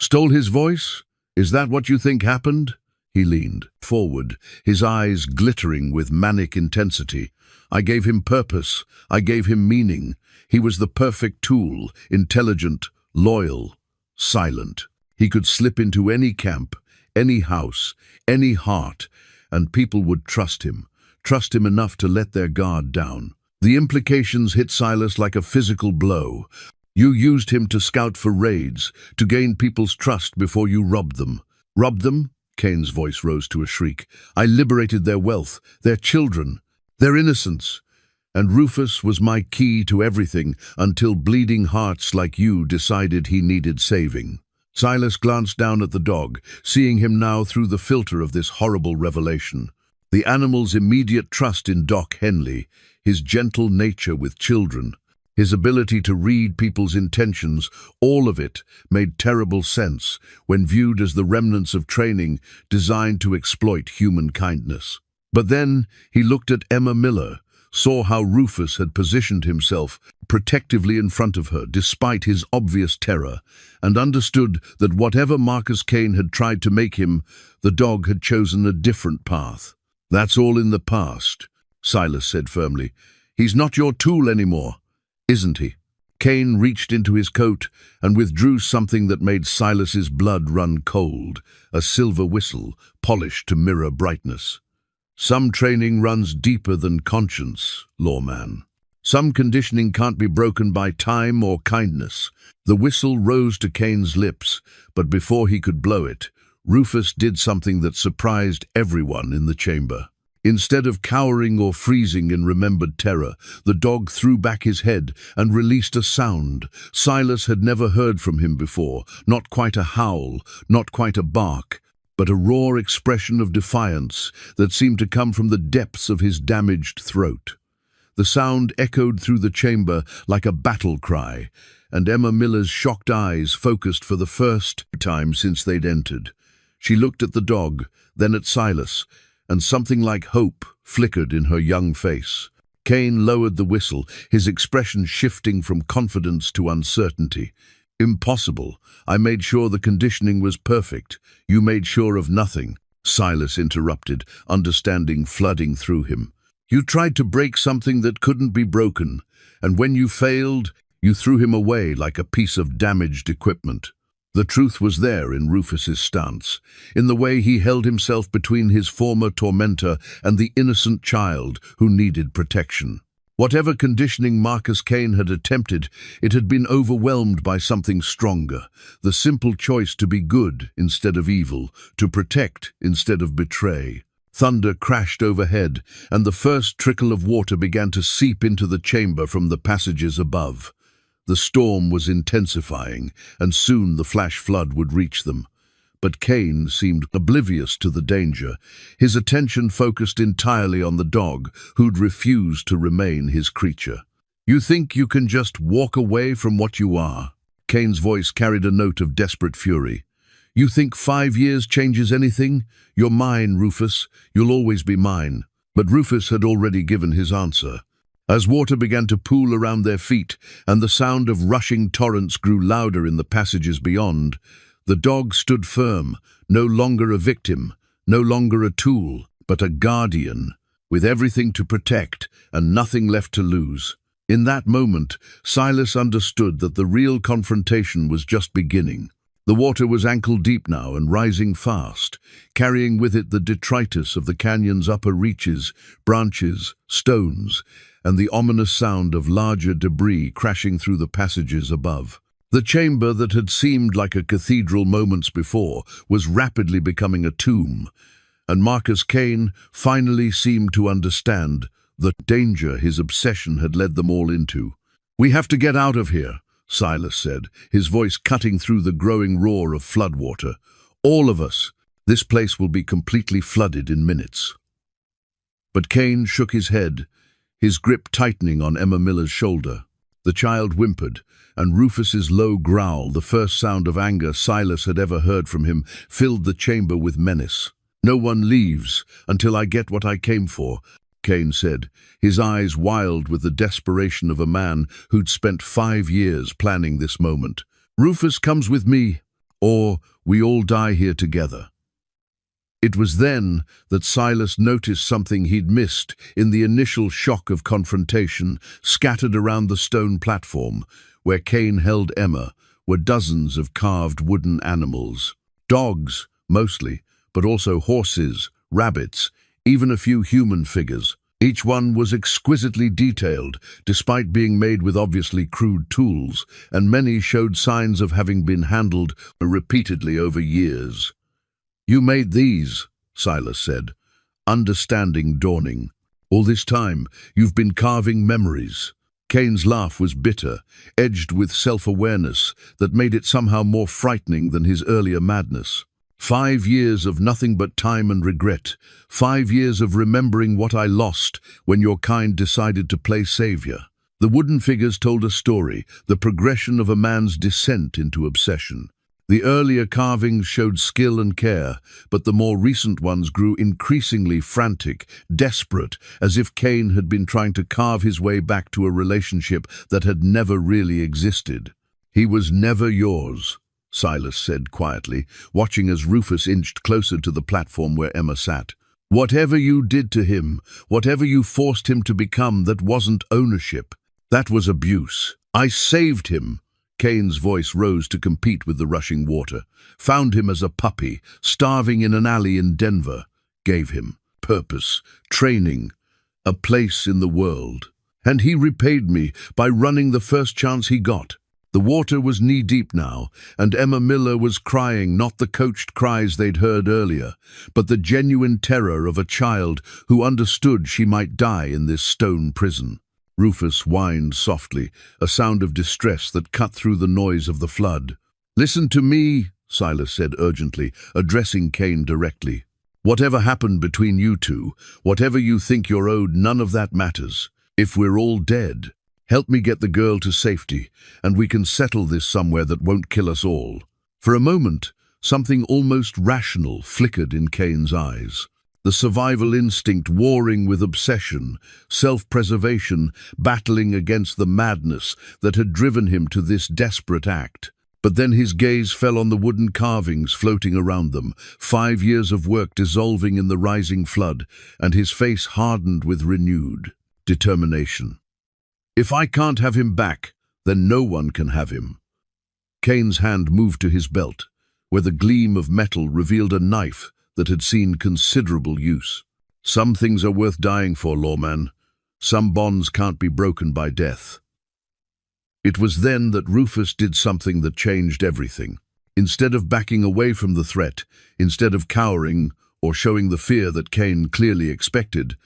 "Stole his voice? Is that what you think happened?" He leaned forward, his eyes glittering with manic intensity. "I gave him purpose. I gave him meaning. He was the perfect tool, intelligent, loyal, silent. He could slip into any camp, any house, any heart, and people would trust him enough to let their guard down." The implications hit Silas like a physical blow. "You used him to scout for raids, to gain people's trust before you robbed them." "Robbed them?" Cain's voice rose to a shriek. "I liberated their wealth, their children, their innocence. And Rufus was my key to everything until bleeding hearts like you decided he needed saving." Silas glanced down at the dog, seeing him now through the filter of this horrible revelation. The animal's immediate trust in Doc Henley, his gentle nature with children, his ability to read people's intentions, all of it made terrible sense when viewed as the remnants of training designed to exploit human kindness. But then he looked at Emma Miller, saw how Rufus had positioned himself protectively in front of her despite his obvious terror, and understood that whatever Marcus Cain had tried to make him, the dog had chosen a different path. "That's all in the past," Silas said firmly. "He's not your tool anymore, isn't he?" Cain reached into his coat and withdrew something that made Silas's blood run cold, a silver whistle, polished to mirror brightness. "Some training runs deeper than conscience, lawman. Some conditioning can't be broken by time or kindness." The whistle rose to Cain's lips, but before he could blow it, Rufus did something that surprised everyone in the chamber. Instead of cowering or freezing in remembered terror, the dog threw back his head and released a sound Silas had never heard from him before, not quite a howl, not quite a bark, but a raw expression of defiance that seemed to come from the depths of his damaged throat. The sound echoed through the chamber like a battle cry, and Emma Miller's shocked eyes focused for the first time since they'd entered. She looked at the dog, then at Silas, and something like hope flickered in her young face. Cain lowered the whistle, his expression shifting from confidence to uncertainty. "Impossible. I made sure the conditioning was perfect. You made sure of nothing," Silas interrupted, understanding flooding through him. "You tried to break something that couldn't be broken, and when you failed, you threw him away like a piece of damaged equipment." The truth was there in Rufus's stance, in the way he held himself between his former tormentor and the innocent child who needed protection. Whatever conditioning Marcus Cain had attempted, it had been overwhelmed by something stronger, the simple choice to be good instead of evil, to protect instead of betray. Thunder crashed overhead, and the first trickle of water began to seep into the chamber from the passages above. The storm was intensifying, and soon the flash flood would reach them. But Cain seemed oblivious to the danger, his attention focused entirely on the dog, who'd refused to remain his creature. "You think you can just walk away from what you are?" Cain's voice carried a note of desperate fury. "You think 5 years changes anything? You're mine, Rufus. You'll always be mine." But Rufus had already given his answer. As water began to pool around their feet and the sound of rushing torrents grew louder in the passages beyond, the dog stood firm, no longer a victim, no longer a tool, but a guardian, with everything to protect and nothing left to lose. In that moment, Silas understood that the real confrontation was just beginning. The water was ankle-deep now and rising fast, carrying with it the detritus of the canyon's upper reaches, branches, stones, and the ominous sound of larger debris crashing through the passages above. The chamber that had seemed like a cathedral moments before was rapidly becoming a tomb, and Marcus Cain finally seemed to understand the danger his obsession had led them all into. "We have to get out of here," Silas said, his voice cutting through the growing roar of floodwater. "All of us. This place will be completely flooded in minutes." But Cain shook his head, his grip tightening on Emma Miller's shoulder. The child whimpered, and Rufus's low growl, the first sound of anger Silas had ever heard from him, filled the chamber with menace. "No one leaves until I get what I came for," Cain said, his eyes wild with the desperation of a man who'd spent 5 years planning this moment. "Rufus comes with me, or we all die here together." It was then that Silas noticed something he'd missed in the initial shock of confrontation. Scattered around the stone platform, where Cain held Emma, were dozens of carved wooden animals. Dogs, mostly, but also horses, rabbits, even a few human figures. Each one was exquisitely detailed, despite being made with obviously crude tools, and many showed signs of having been handled repeatedly over years. "You made these," Silas said, understanding dawning. "All this time, you've been carving memories." Cain's laugh was bitter, edged with self-awareness that made it somehow more frightening than his earlier madness. 5 years of nothing but time and regret. 5 years of remembering what I lost when your kind decided to play savior. The wooden figures told a story, the progression of a man's descent into obsession. The earlier carvings showed skill and care, but the more recent ones grew increasingly frantic, desperate, as if Cain had been trying to carve his way back to a relationship that had never really existed. "He was never yours," Silas said quietly, watching as Rufus inched closer to the platform where Emma sat. "Whatever you did to him, whatever you forced him to become, that wasn't ownership. That was abuse. I saved him." Cain's voice rose to compete with the rushing water. "Found him as a puppy, starving in an alley in Denver. Gave him purpose, training, a place in the world. And he repaid me by running the first chance he got." The water was knee-deep now, and Emma Miller was crying, not the coached cries they'd heard earlier, but the genuine terror of a child who understood she might die in this stone prison. Rufus whined softly, a sound of distress that cut through the noise of the flood. "Listen to me," Silas said urgently, addressing Cain directly. "Whatever happened between you two, whatever you think you're owed, none of that matters. If we're all dead, help me get the girl to safety, and we can settle this somewhere that won't kill us all." For a moment, something almost rational flickered in Cain's eyes. The survival instinct warring with obsession, self-preservation, battling against the madness that had driven him to this desperate act. But then his gaze fell on the wooden carvings floating around them, 5 years of work dissolving in the rising flood, and his face hardened with renewed determination. "If I can't have him back, then no one can have him." Cain's hand moved to his belt, where the gleam of metal revealed a knife that had seen considerable use. "Some things are worth dying for, lawman. Some bonds can't be broken by death." It was then that Rufus did something that changed everything. Instead of backing away from the threat, instead of cowering or showing the fear that Cain clearly expected,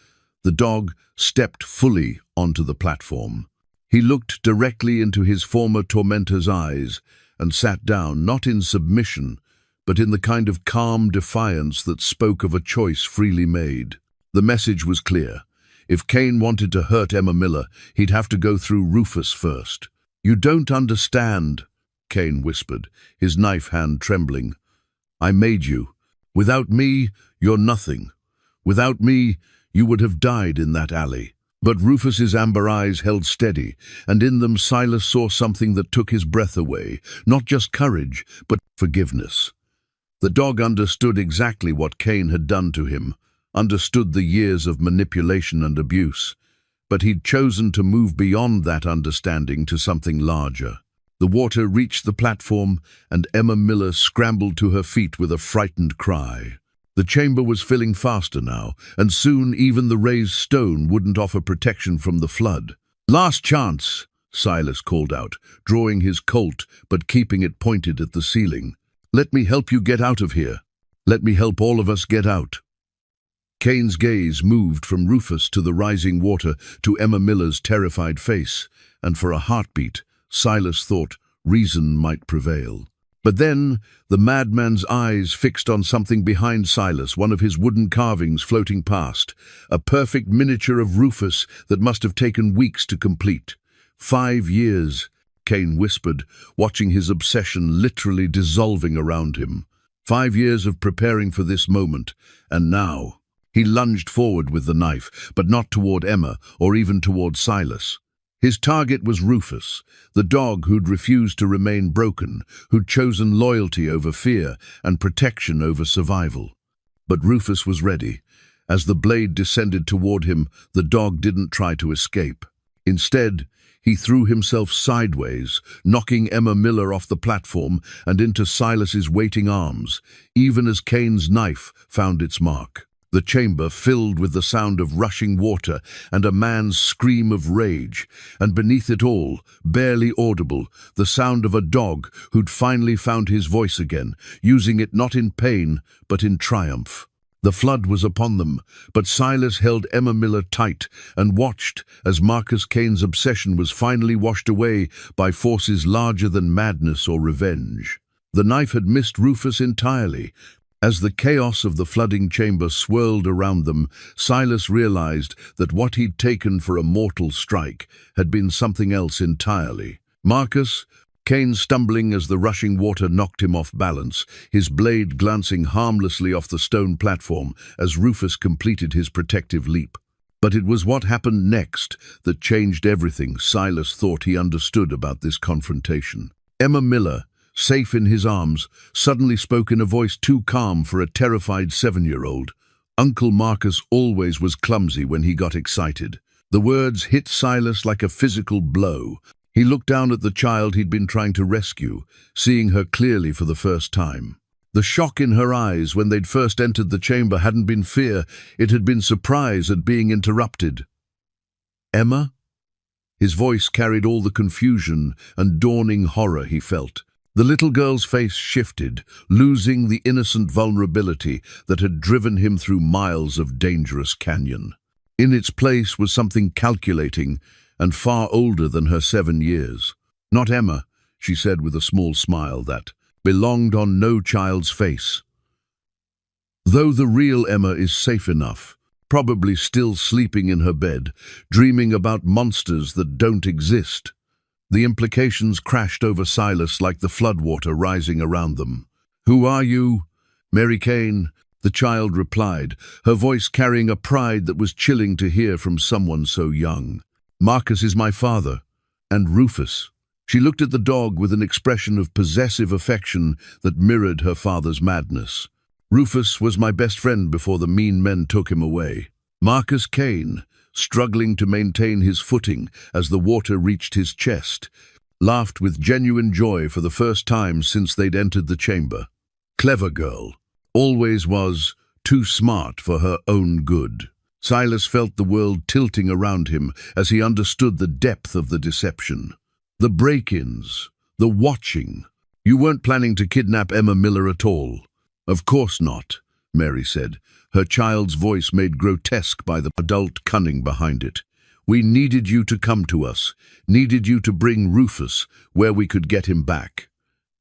the dog stepped fully onto the platform. He looked directly into his former tormentor's eyes and sat down, not in submission, but in the kind of calm defiance that spoke of a choice freely made. The message was clear. If Cain wanted to hurt Emma Miller, he'd have to go through Rufus first. "You don't understand," Cain whispered, his knife hand trembling. "I made you. Without me, you're nothing. Without me, you would have died in that alley." But Rufus's amber eyes held steady, and in them Silas saw something that took his breath away, not just courage, but forgiveness. The dog understood exactly what Cain had done to him, understood the years of manipulation and abuse, but he'd chosen to move beyond that understanding to something larger. The water reached the platform, and Emma Miller scrambled to her feet with a frightened cry. The chamber was filling faster now, and soon even the raised stone wouldn't offer protection from the flood. "Last chance," Silas called out, drawing his Colt but keeping it pointed at the ceiling. "Let me help you get out of here. Let me help all of us get out." Cain's gaze moved from Rufus to the rising water to Emma Miller's terrified face, and for a heartbeat, Silas thought reason might prevail. But then, the madman's eyes fixed on something behind Silas, one of his wooden carvings floating past, a perfect miniature of Rufus that must have taken weeks to complete. 5 years, Kane whispered, watching his obsession literally dissolving around him. 5 years of preparing for this moment, and now. He lunged forward with the knife, but not toward Emma or even toward Silas. His target was Rufus, the dog who'd refused to remain broken, who'd chosen loyalty over fear and protection over survival. But Rufus was ready. As the blade descended toward him, the dog didn't try to escape. Instead, he threw himself sideways, knocking Emma Miller off the platform and into Silas's waiting arms, even as Kane's knife found its mark. The chamber filled with the sound of rushing water and a man's scream of rage, and beneath it all, barely audible, the sound of a dog who'd finally found his voice again, using it not in pain, but in triumph. The flood was upon them, but Silas held Emma Miller tight and watched as Marcus Kane's obsession was finally washed away by forces larger than madness or revenge. The knife had missed Rufus entirely. As the chaos of the flooding chamber swirled around them, Silas realized that what he'd taken for a mortal strike had been something else entirely. Marcus, Kane stumbling as the rushing water knocked him off balance, his blade glancing harmlessly off the stone platform as Rufus completed his protective leap. But it was what happened next that changed everything Silas thought he understood about this confrontation. Emma Miller, safe in his arms, suddenly spoke in a voice too calm for a terrified 7-year-old. Uncle Marcus always was clumsy when he got excited. The words hit Silas like a physical blow. He looked down at the child he'd been trying to rescue, seeing her clearly for the first time. The shock in her eyes when they'd first entered the chamber hadn't been fear, it had been surprise at being interrupted. "Emma?" His voice carried all the confusion and dawning horror he felt. The little girl's face shifted, losing the innocent vulnerability that had driven him through miles of dangerous canyon. In its place was something calculating and far older than her 7 years. "Not Emma," she said with a small smile that belonged on no child's face. "Though the real Emma is safe enough, probably still sleeping in her bed, dreaming about monsters that don't exist." The implications crashed over Silas like the floodwater rising around them. "Who are you?" "Mary Kane," the child replied, her voice carrying a pride that was chilling to hear from someone so young. "Marcus is my father, and Rufus." She looked at the dog with an expression of possessive affection that mirrored her father's madness. "Rufus was my best friend before the mean men took him away." Marcus Kane, struggling to maintain his footing as the water reached his chest, laughed with genuine joy for the first time since they'd entered the chamber. Clever girl. Always was, too smart for her own good. Silas felt the world tilting around him as he understood the depth of the deception. The break-ins, the watching. "You weren't planning to kidnap Emma Miller at all." "Of course not," Mary said, her child's voice made grotesque by the adult cunning behind it. "We needed you to come to us, needed you to bring Rufus where we could get him back.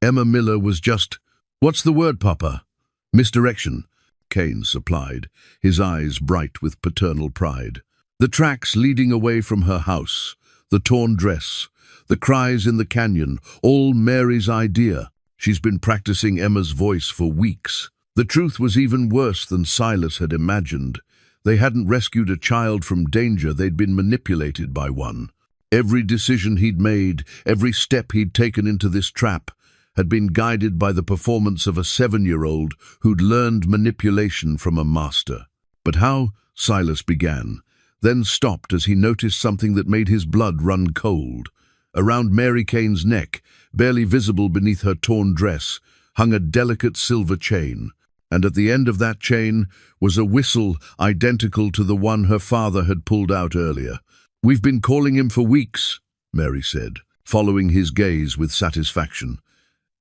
Emma Miller was just—" "What's the word, Papa?" "Misdirection," Kane supplied, his eyes bright with paternal pride. "The tracks leading away from her house, the torn dress, the cries in the canyon, all Mary's idea. She's been practicing Emma's voice for weeks." The truth was even worse than Silas had imagined. They hadn't rescued a child from danger, they'd been manipulated by one. Every decision he'd made, every step he'd taken into this trap, had been guided by the performance of a 7-year-old who'd learned manipulation from a master. "But how?" Silas began, then stopped as he noticed something that made his blood run cold. Around Mary Kane's neck, barely visible beneath her torn dress, hung a delicate silver chain, and at the end of that chain was a whistle identical to the one her father had pulled out earlier. "We've been calling him for weeks," Mary said, following his gaze with satisfaction.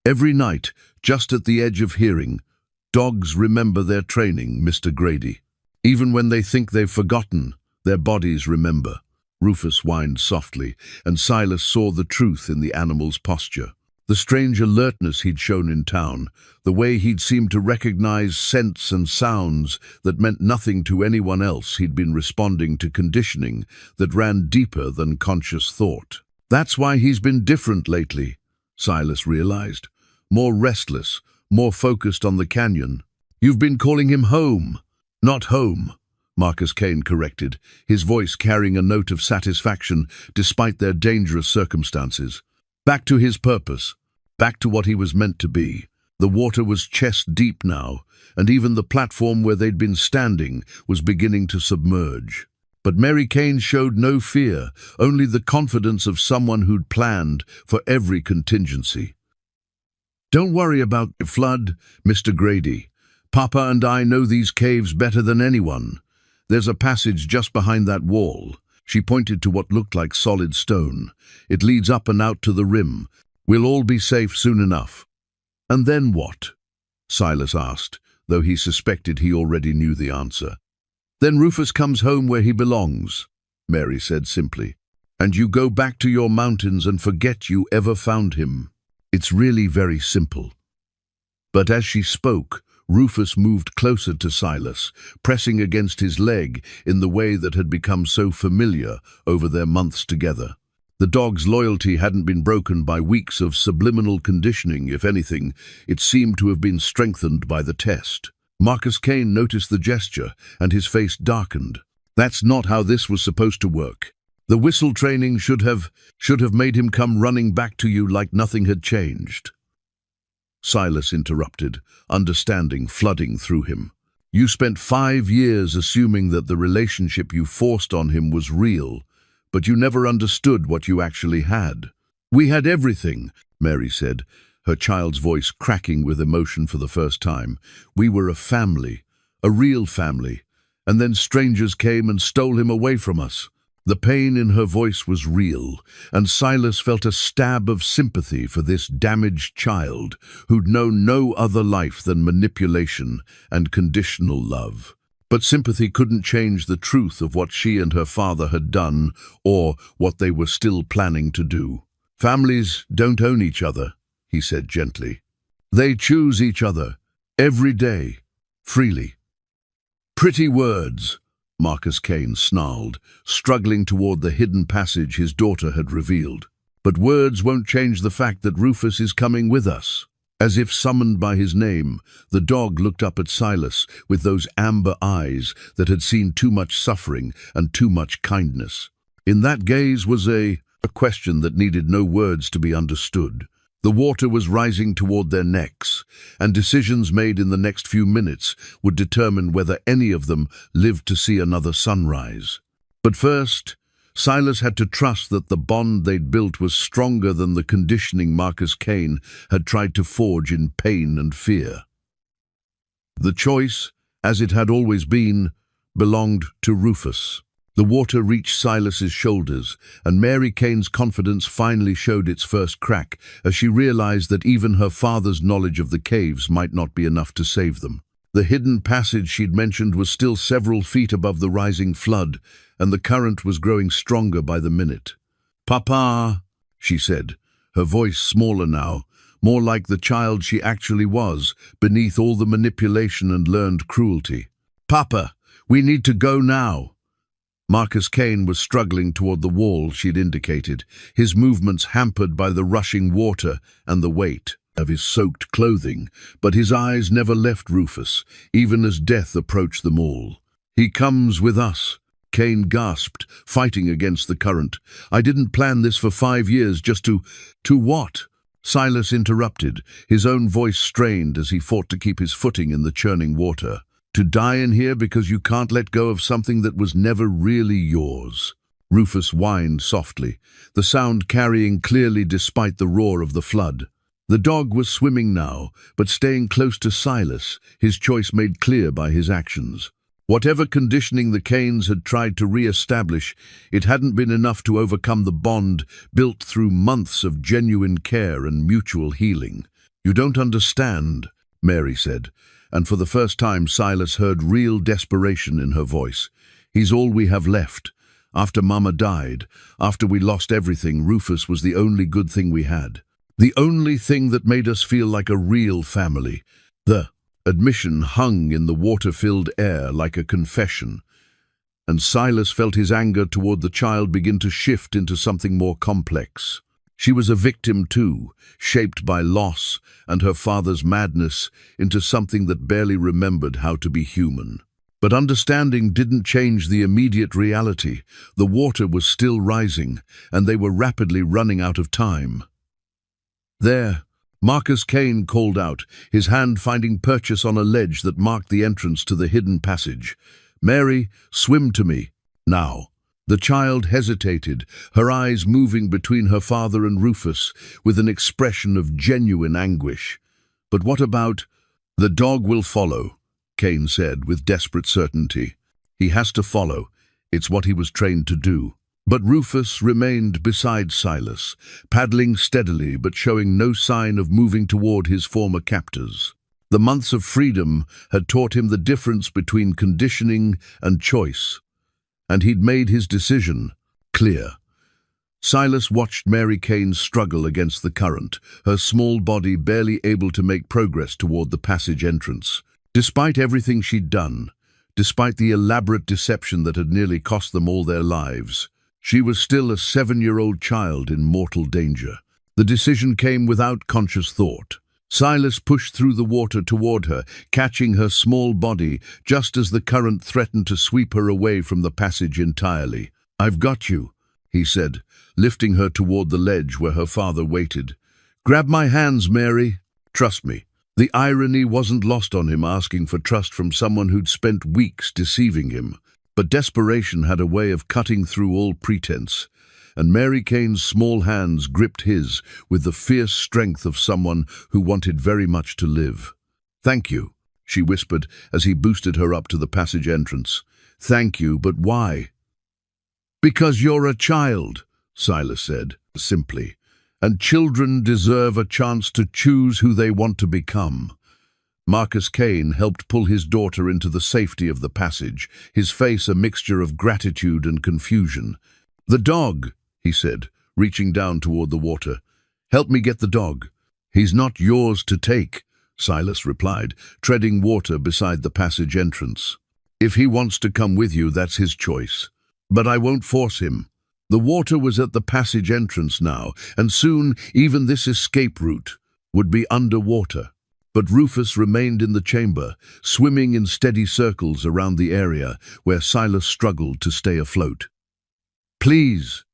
"Every night, just at the edge of hearing, dogs remember their training, Mr. Grady. Even when they think they've forgotten, their bodies remember." Rufus whined softly, and Silas saw the truth in the animal's posture. The strange alertness he'd shown in town, the way he'd seemed to recognize scents and sounds that meant nothing to anyone else, he'd been responding to conditioning that ran deeper than conscious thought. That's why he's been different lately, Silas realized. More restless, more focused on the canyon. You've been calling him home. Not home, Marcus Kane corrected, his voice carrying a note of satisfaction despite their dangerous circumstances. Back to his purpose, back to what he was meant to be. The water was chest deep now, and even the platform where they'd been standing was beginning to submerge. But Mary Kane showed no fear, only the confidence of someone who'd planned for every contingency. Don't worry about the flood, Mr. Grady. Papa and I know these caves better than anyone. There's a passage just behind that wall. She pointed to what looked like solid stone. It leads up and out to the rim. We'll all be safe soon enough. And then what? Silas asked, though he suspected he already knew the answer. Then Rufus comes home where he belongs, Mary said simply. And you go back to your mountains and forget you ever found him. It's really very simple. But as she spoke, Rufus moved closer to Silas, pressing against his leg in the way that had become so familiar over their months together. The dog's loyalty hadn't been broken by weeks of subliminal conditioning. If anything, it seemed to have been strengthened by the test. Marcus Kane noticed the gesture, and his face darkened. That's not how this was supposed to work. The whistle training should have made him come running back to you like nothing had changed. Silas interrupted, understanding flooding through him. You spent 5 years assuming that the relationship you forced on him was real, but you never understood what you actually had. We had everything, Mary said, her child's voice cracking with emotion for the first time. We were a family, a real family, and then strangers came and stole him away from us. The pain in her voice was real, and Silas felt a stab of sympathy for this damaged child who'd known no other life than manipulation and conditional love. But sympathy couldn't change the truth of what she and her father had done or what they were still planning to do. Families don't own each other, he said gently. They choose each other, every day, freely. Pretty words, Marcus Kane snarled, struggling toward the hidden passage his daughter had revealed. But words won't change the fact that Rufus is coming with us. As if summoned by his name, the dog looked up at Silas with those amber eyes that had seen too much suffering and too much kindness. In that gaze was a question that needed no words to be understood. The water was rising toward their necks, and decisions made in the next few minutes would determine whether any of them lived to see another sunrise. But first, Silas had to trust that the bond they'd built was stronger than the conditioning Marcus Kane had tried to forge in pain and fear. The choice, as it had always been, belonged to Rufus. The water reached Silas's shoulders, and Mary Kane's confidence finally showed its first crack as she realized that even her father's knowledge of the caves might not be enough to save them. The hidden passage she'd mentioned was still several feet above the rising flood, and the current was growing stronger by the minute. "Papa," she said, her voice smaller now, more like the child she actually was, beneath all the manipulation and learned cruelty. "Papa, we need to go now." Marcus Kane was struggling toward the wall she'd indicated, his movements hampered by the rushing water and the weight of his soaked clothing, but his eyes never left Rufus, even as death approached them all. "He comes with us," Kane gasped, fighting against the current. "I didn't plan this for 5 years just to..." "To what?" Silas interrupted, his own voice strained as he fought to keep his footing in the churning water. "To die in here because you can't let go of something that was never really yours." Rufus whined softly, the sound carrying clearly despite the roar of the flood. The dog was swimming now, but staying close to Silas, his choice made clear by his actions. Whatever conditioning the Kanes had tried to re-establish, it hadn't been enough to overcome the bond built through months of genuine care and mutual healing. "You don't understand," Mary said, and for the first time Silas heard real desperation in her voice. "He's all we have left. After Mama died, after we lost everything, Rufus was the only good thing we had. The only thing that made us feel like a real family." The admission hung in the water-filled air like a confession, and Silas felt his anger toward the child begin to shift into something more complex. She was a victim too, shaped by loss and her father's madness into something that barely remembered how to be human. But understanding didn't change the immediate reality. The water was still rising, and they were rapidly running out of time. "There," Marcus Kane called out, his hand finding purchase on a ledge that marked the entrance to the hidden passage. "Mary, swim to me, now." The child hesitated, her eyes moving between her father and Rufus, with an expression of genuine anguish. "But what about—" "The dog will follow," Kane said with desperate certainty. "He has to follow. It's what he was trained to do." But Rufus remained beside Silas, paddling steadily but showing no sign of moving toward his former captors. The months of freedom had taught him the difference between conditioning and choice, and he'd made his decision clear. Silas watched Mary Kane struggle against the current, her small body barely able to make progress toward the passage entrance. Despite everything she'd done, despite the elaborate deception that had nearly cost them all their lives, she was still a 7-year-old child in mortal danger. The decision came without conscious thought. Silas pushed through the water toward her, catching her small body just as the current threatened to sweep her away from the passage entirely. "I've got you," he said, lifting her toward the ledge where her father waited. "Grab my hands, Mary. Trust me." The irony wasn't lost on him, asking for trust from someone who'd spent weeks deceiving him. But desperation had a way of cutting through all pretense, and Mary Kane's small hands gripped his with the fierce strength of someone who wanted very much to live. "Thank you," she whispered as he boosted her up to the passage entrance. "Thank you, but why?" "Because you're a child," Silas said, simply. "And children deserve a chance to choose who they want to become." Marcus Kane helped pull his daughter into the safety of the passage, his face a mixture of gratitude and confusion. "The dog," he said, reaching down toward the water. "Help me get the dog." "He's not yours to take," Silas replied, treading water beside the passage entrance. "If he wants to come with you, that's his choice. But I won't force him." The water was at the passage entrance now, and soon even this escape route would be underwater. But Rufus remained in the chamber, swimming in steady circles around the area where Silas struggled to stay afloat. "Please,"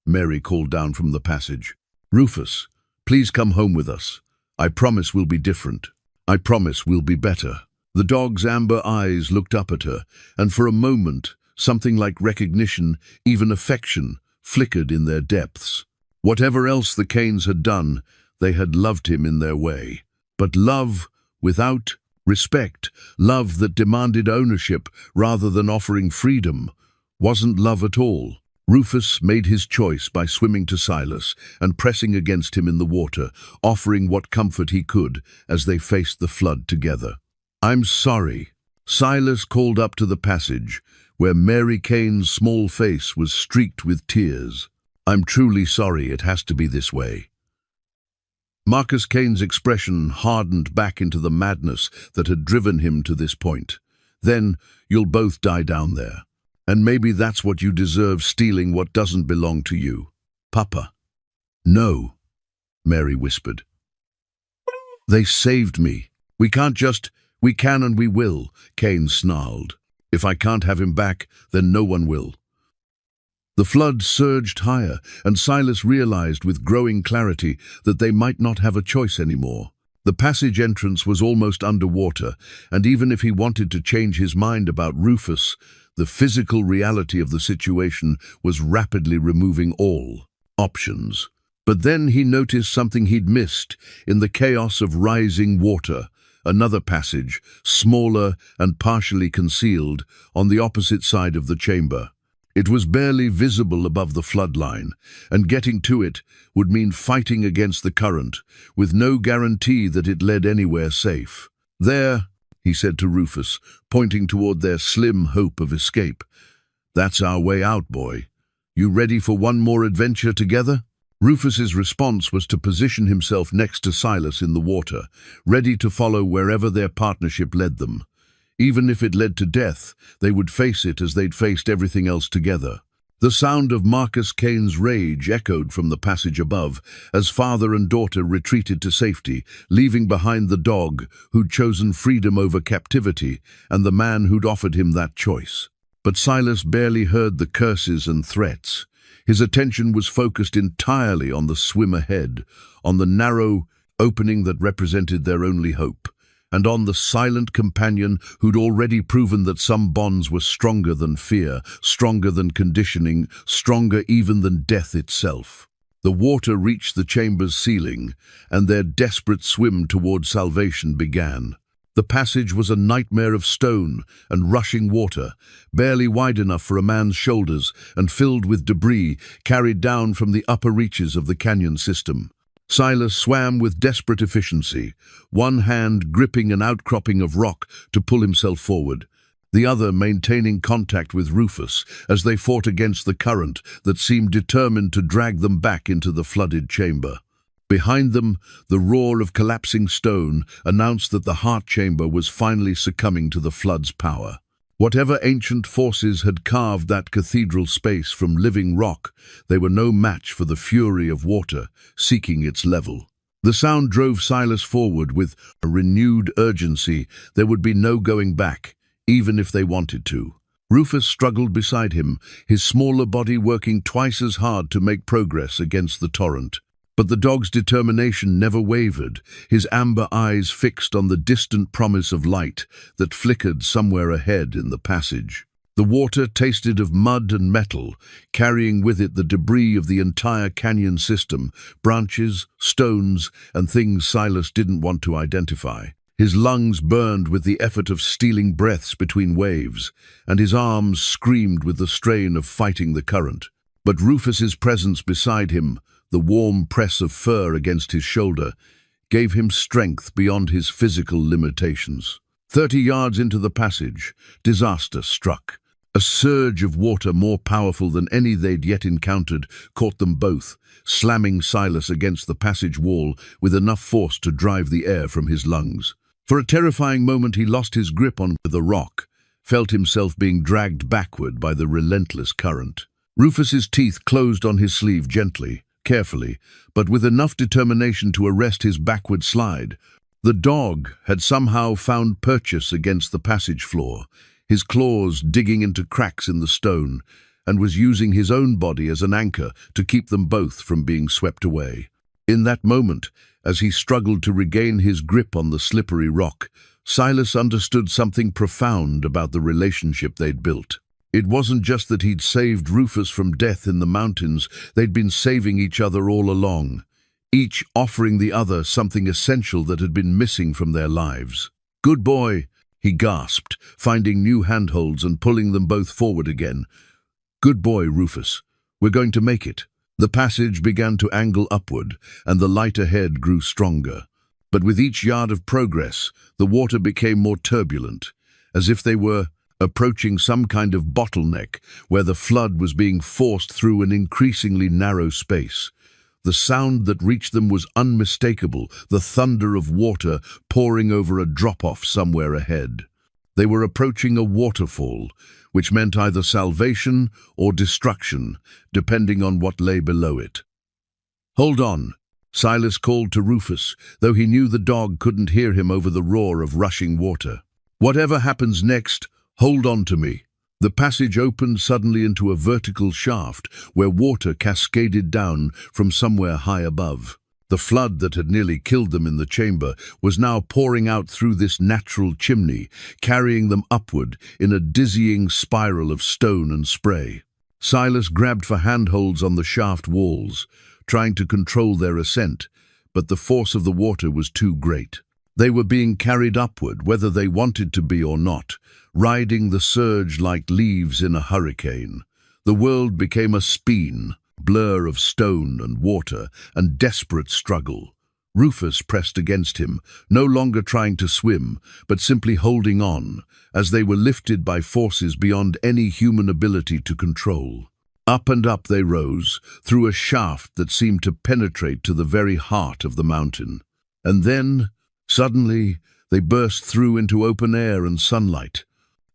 Mary called down from the passage. "Rufus, please come home with us. I promise we'll be different. I promise we'll be better." The dog's amber eyes looked up at her, and for a moment, something like recognition, even affection, flickered in their depths. Whatever else the Kanes had done, they had loved him in their way. But love without respect, love that demanded ownership rather than offering freedom, wasn't love at all. Rufus made his choice by swimming to Silas and pressing against him in the water, offering what comfort he could as they faced the flood together. "I'm sorry," Silas called up to the passage, where Mary Kane's small face was streaked with tears. "I'm truly sorry it has to be this way." Marcus Kane's expression hardened back into the madness that had driven him to this point. "Then you'll both die down there. And maybe that's what you deserve, stealing what doesn't belong to you." "Papa." "No," Mary whispered. "They saved me. We can't just—" "We can and we will," Kane snarled. "If I can't have him back, then no one will." The flood surged higher, and Silas realized with growing clarity that they might not have a choice anymore. The passage entrance was almost underwater, and even if he wanted to change his mind about Rufus, the physical reality of the situation was rapidly removing all options. But then he noticed something he'd missed in the chaos of rising water. Another passage, smaller and partially concealed, on the opposite side of the chamber. It was barely visible above the floodline, and getting to it would mean fighting against the current, with no guarantee that it led anywhere safe. "There," he said to Rufus, pointing toward their slim hope of escape. "That's our way out, boy. You ready for one more adventure together?" Rufus's response was to position himself next to Silas in the water, ready to follow wherever their partnership led them. Even if it led to death, they would face it as they'd faced everything else together. The sound of Marcus Kane's rage echoed from the passage above as father and daughter retreated to safety, leaving behind the dog who'd chosen freedom over captivity and the man who'd offered him that choice. But Silas barely heard the curses and threats. His attention was focused entirely on the swim ahead, on the narrow opening that represented their only hope, and on the silent companion who'd already proven that some bonds were stronger than fear, stronger than conditioning, stronger even than death itself. The water reached the chamber's ceiling, and their desperate swim toward salvation began. The passage was a nightmare of stone and rushing water, barely wide enough for a man's shoulders and filled with debris carried down from the upper reaches of the canyon system. Silas swam with desperate efficiency, one hand gripping an outcropping of rock to pull himself forward, the other maintaining contact with Rufus as they fought against the current that seemed determined to drag them back into the flooded chamber. Behind them, the roar of collapsing stone announced that the heart chamber was finally succumbing to the flood's power. Whatever ancient forces had carved that cathedral space from living rock, they were no match for the fury of water seeking its level. The sound drove Silas forward with a renewed urgency. There would be no going back, even if they wanted to. Rufus struggled beside him, his smaller body working twice as hard to make progress against the torrent. But the dog's determination never wavered, his amber eyes fixed on the distant promise of light that flickered somewhere ahead in the passage. The water tasted of mud and metal, carrying with it the debris of the entire canyon system, branches, stones, and things Silas didn't want to identify. His lungs burned with the effort of stealing breaths between waves, and his arms screamed with the strain of fighting the current. But Rufus's presence beside him, the warm press of fur against his shoulder, gave him strength beyond his physical limitations. 30 yards into the passage, disaster struck. A surge of water more powerful than any they'd yet encountered caught them both, slamming Silas against the passage wall with enough force to drive the air from his lungs. For a terrifying moment he lost his grip on the rock, felt himself being dragged backward by the relentless current. Rufus's teeth closed on his sleeve gently, carefully, but with enough determination to arrest his backward slide. The dog had somehow found purchase against the passage floor, his claws digging into cracks in the stone, and was using his own body as an anchor to keep them both from being swept away. In that moment, as he struggled to regain his grip on the slippery rock, Silas understood something profound about the relationship they'd built. It wasn't just that he'd saved Rufus from death in the mountains, they'd been saving each other all along, each offering the other something essential that had been missing from their lives. "Good boy," he gasped, finding new handholds and pulling them both forward again. "Good boy, Rufus. We're going to make it." The passage began to angle upward, and the light ahead grew stronger. But with each yard of progress, the water became more turbulent, as if they were approaching some kind of bottleneck where the flood was being forced through an increasingly narrow space. The sound that reached them was unmistakable, the thunder of water pouring over a drop-off somewhere ahead. They were approaching a waterfall, which meant either salvation or destruction, depending on what lay below it. "Hold on," Silas called to Rufus, though he knew the dog couldn't hear him over the roar of rushing water. "Whatever happens next, hold on to me." The passage opened suddenly into a vertical shaft where water cascaded down from somewhere high above. The flood that had nearly killed them in the chamber was now pouring out through this natural chimney, carrying them upward in a dizzying spiral of stone and spray. Silas grabbed for handholds on the shaft walls, trying to control their ascent, but the force of the water was too great. They were being carried upward, whether they wanted to be or not, riding the surge like leaves in a hurricane. The world became a spin, blur of stone and water, and desperate struggle. Rufus pressed against him, no longer trying to swim, but simply holding on, as they were lifted by forces beyond any human ability to control. Up and up they rose, through a shaft that seemed to penetrate to the very heart of the mountain. And then, suddenly, They burst through into open air and sunlight.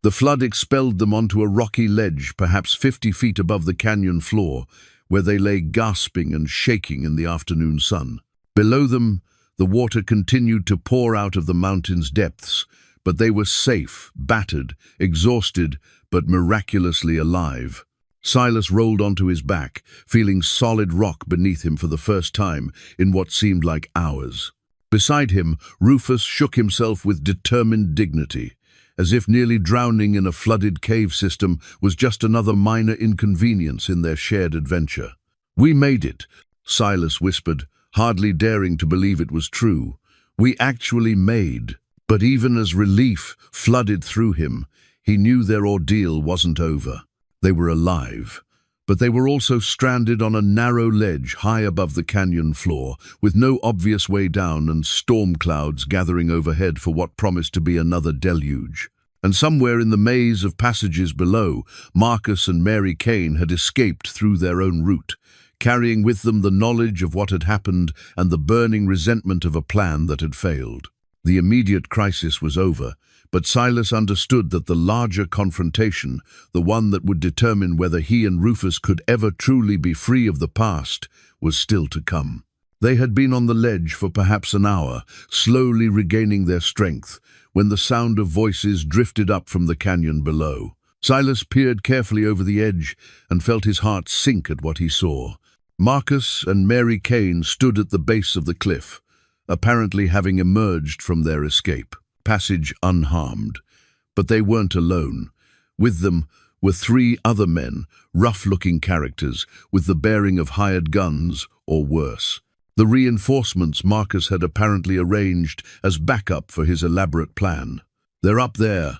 The flood expelled them onto a rocky ledge, perhaps 50 feet above the canyon floor, where they lay gasping and shaking in the afternoon sun. Below them, the water continued to pour out of the mountain's depths, but they were safe, battered, exhausted, but miraculously alive. Silas rolled onto his back, feeling solid rock beneath him for the first time in what seemed like hours. Beside him, Rufus shook himself with determined dignity, as if nearly drowning in a flooded cave system was just another minor inconvenience in their shared adventure. "We made it," Silas whispered, hardly daring to believe it was true. "We actually made." But even as relief flooded through him, he knew their ordeal wasn't over. They were alive, but they were also stranded on a narrow ledge high above the canyon floor, with no obvious way down and storm clouds gathering overhead for what promised to be another deluge. And somewhere in the maze of passages below, Marcus and Mary Kane had escaped through their own route, carrying with them the knowledge of what had happened and the burning resentment of a plan that had failed. The immediate crisis was over, but Silas understood that the larger confrontation, the one that would determine whether he and Rufus could ever truly be free of the past, was still to come. They had been on the ledge for perhaps an hour, slowly regaining their strength, when the sound of voices drifted up from the canyon below. Silas peered carefully over the edge and felt his heart sink at what he saw. Marcus and Mary Kane stood at the base of the cliff, apparently having emerged from their escape passage unharmed. But they weren't alone. With them were 3 other men, rough-looking characters, with the bearing of hired guns, or worse. The reinforcements Marcus had apparently arranged as backup for his elaborate plan. "They're up there,"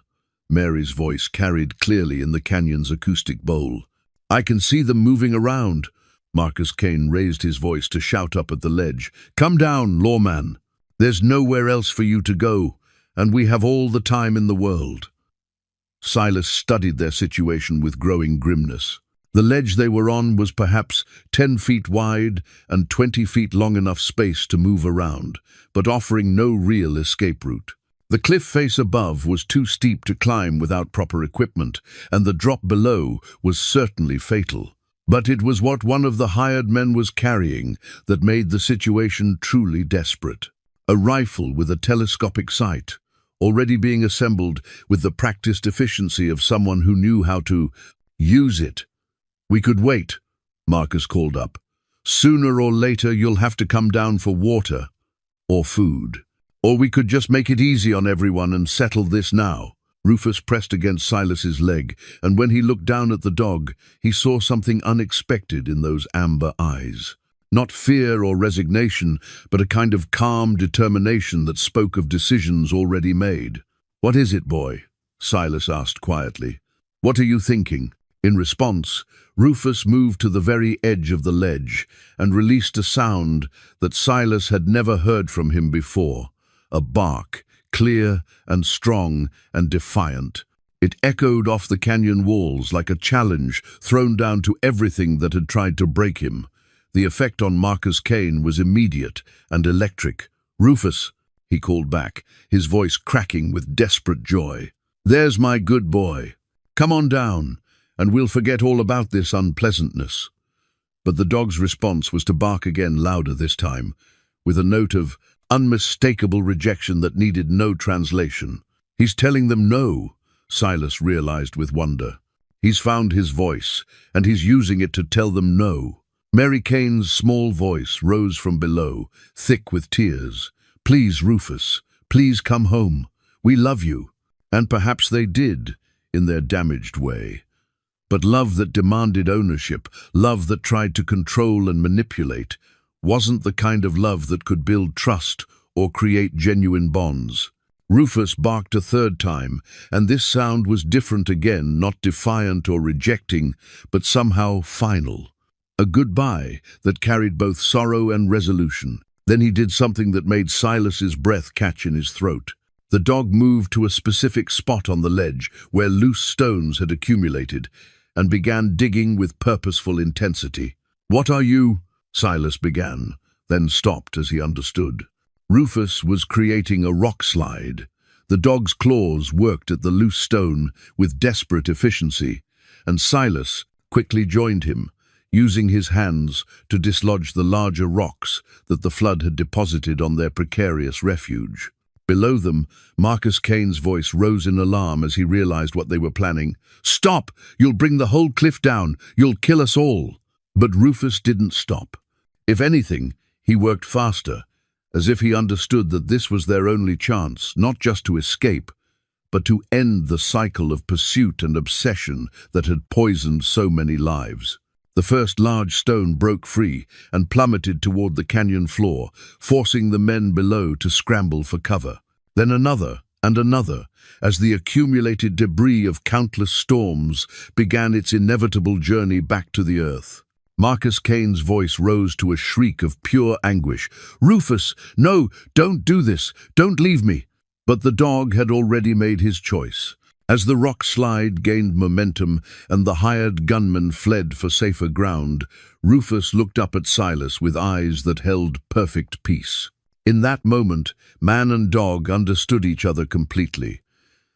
Mary's voice carried clearly in the canyon's acoustic bowl. "I can see them moving around." Marcus Kane raised his voice to shout up at the ledge. "Come down, lawman. There's nowhere else for you to go, and we have all the time in the world." Silas studied their situation with growing grimness. The ledge they were on was perhaps 10 feet wide and 20 feet long, enough space to move around, but offering no real escape route. The cliff face above was too steep to climb without proper equipment, and the drop below was certainly fatal. But it was what one of the hired men was carrying that made the situation truly desperate. A rifle with a telescopic sight, already being assembled with the practiced efficiency of someone who knew how to use it. "We could wait," Marcus called up. "Sooner or later you'll have to come down for water or food. Or we could just make it easy on everyone and settle this now." Rufus pressed against Silas's leg, and when he looked down at the dog, he saw something unexpected in those amber eyes. Not fear or resignation, but a kind of calm determination that spoke of decisions already made. "What is it, boy?" Silas asked quietly. "What are you thinking?" In response, Rufus moved to the very edge of the ledge and released a sound that Silas had never heard from him before, a bark, clear and strong and defiant. It echoed off the canyon walls like a challenge thrown down to everything that had tried to break him. The effect on Marcus Kane was immediate and electric. "Rufus," he called back, his voice cracking with desperate joy. "There's my good boy. Come on down, and we'll forget all about this unpleasantness." But the dog's response was to bark again, louder this time, with a note of unmistakable rejection that needed no translation. "He's telling them no," Silas realized with wonder. "He's found his voice, and he's using it to tell them no." Mary Kane's small voice rose from below, thick with tears. "Please, Rufus, please come home. We love you." And perhaps they did, in their damaged way. But love that demanded ownership, love that tried to control and manipulate, wasn't the kind of love that could build trust or create genuine bonds. Rufus barked a third time, and this sound was different again, not defiant or rejecting, but somehow final. A goodbye that carried both sorrow and resolution. Then he did something that made Silas's breath catch in his throat. The dog moved to a specific spot on the ledge where loose stones had accumulated and began digging with purposeful intensity. "What are you?" Silas began, then stopped as he understood. Rufus was creating a rock slide. The dog's claws worked at the loose stone with desperate efficiency, and Silas quickly joined him, using his hands to dislodge the larger rocks that the flood had deposited on their precarious refuge. Below them, Marcus Kane's voice rose in alarm as he realized what they were planning. "Stop! You'll bring the whole cliff down! You'll kill us all!" But Rufus didn't stop. If anything, he worked faster, as if he understood that this was their only chance, not just to escape, but to end the cycle of pursuit and obsession that had poisoned so many lives. The first large stone broke free and plummeted toward the canyon floor, forcing the men below to scramble for cover. Then another and another, as the accumulated debris of countless storms began its inevitable journey back to the earth. Marcus Kane's voice rose to a shriek of pure anguish. "Rufus, no, don't do this, don't leave me." But the dog had already made his choice. As the rock slide gained momentum and the hired gunmen fled for safer ground, Rufus looked up at Silas with eyes that held perfect peace. In that moment, man and dog understood each other completely.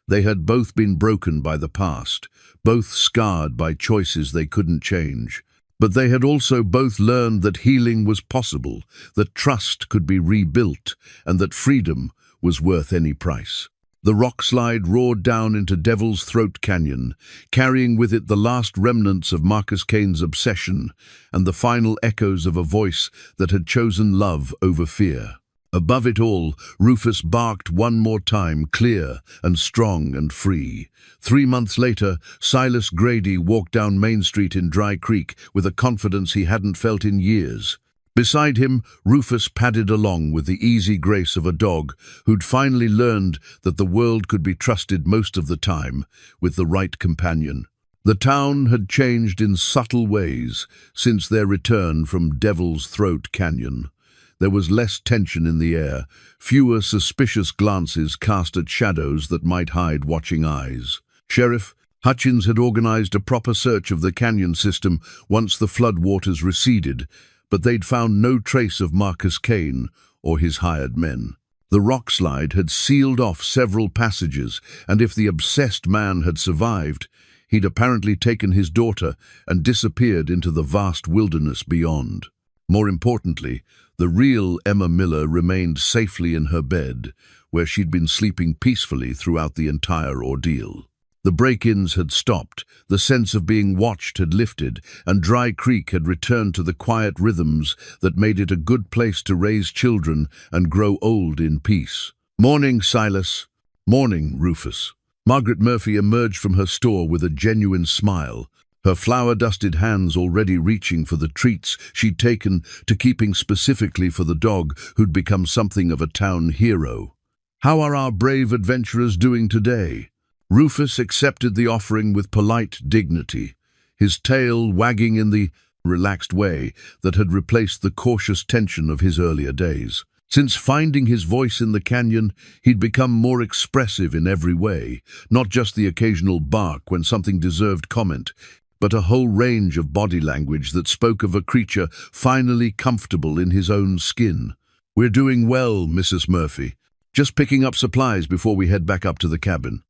They had both been broken by the past, both scarred by choices they couldn't change. But they had also both learned that healing was possible, that trust could be rebuilt, and that freedom was worth any price. The rock slide roared down into Devil's Throat Canyon, carrying with it the last remnants of Marcus Kane's obsession and the final echoes of a voice that had chosen love over fear. Above it all, Rufus barked one more time, clear and strong and free. 3 months later, Silas Grady walked down Main Street in Dry Creek with a confidence he hadn't felt in years. Beside him, Rufus padded along with the easy grace of a dog who'd finally learned that the world could be trusted most of the time with the right companion. The town had changed in subtle ways since their return from Devil's Throat Canyon. There was less tension in the air, fewer suspicious glances cast at shadows that might hide watching eyes. Sheriff Hutchins had organized a proper search of the canyon system once the floodwaters receded, but they'd found no trace of Marcus Kane or his hired men. The rock slide had sealed off several passages, and if the obsessed man had survived, he'd apparently taken his daughter and disappeared into the vast wilderness beyond. More importantly, the real Emma Miller remained safely in her bed, where she'd been sleeping peacefully throughout the entire ordeal. The break-ins had stopped, the sense of being watched had lifted, and Dry Creek had returned to the quiet rhythms that made it a good place to raise children and grow old in peace. "Morning, Silas." "Morning, Rufus." Margaret Murphy emerged from her store with a genuine smile, her flour-dusted hands already reaching for the treats she'd taken to keeping specifically for the dog who'd become something of a town hero. "How are our brave adventurers doing today?" Rufus accepted the offering with polite dignity, his tail wagging in the relaxed way that had replaced the cautious tension of his earlier days. Since finding his voice in the canyon, he'd become more expressive in every way, not just the occasional bark when something deserved comment, but a whole range of body language that spoke of a creature finally comfortable in his own skin. "We're doing well, Mrs. Murphy. Just picking up supplies before we head back up to the cabin."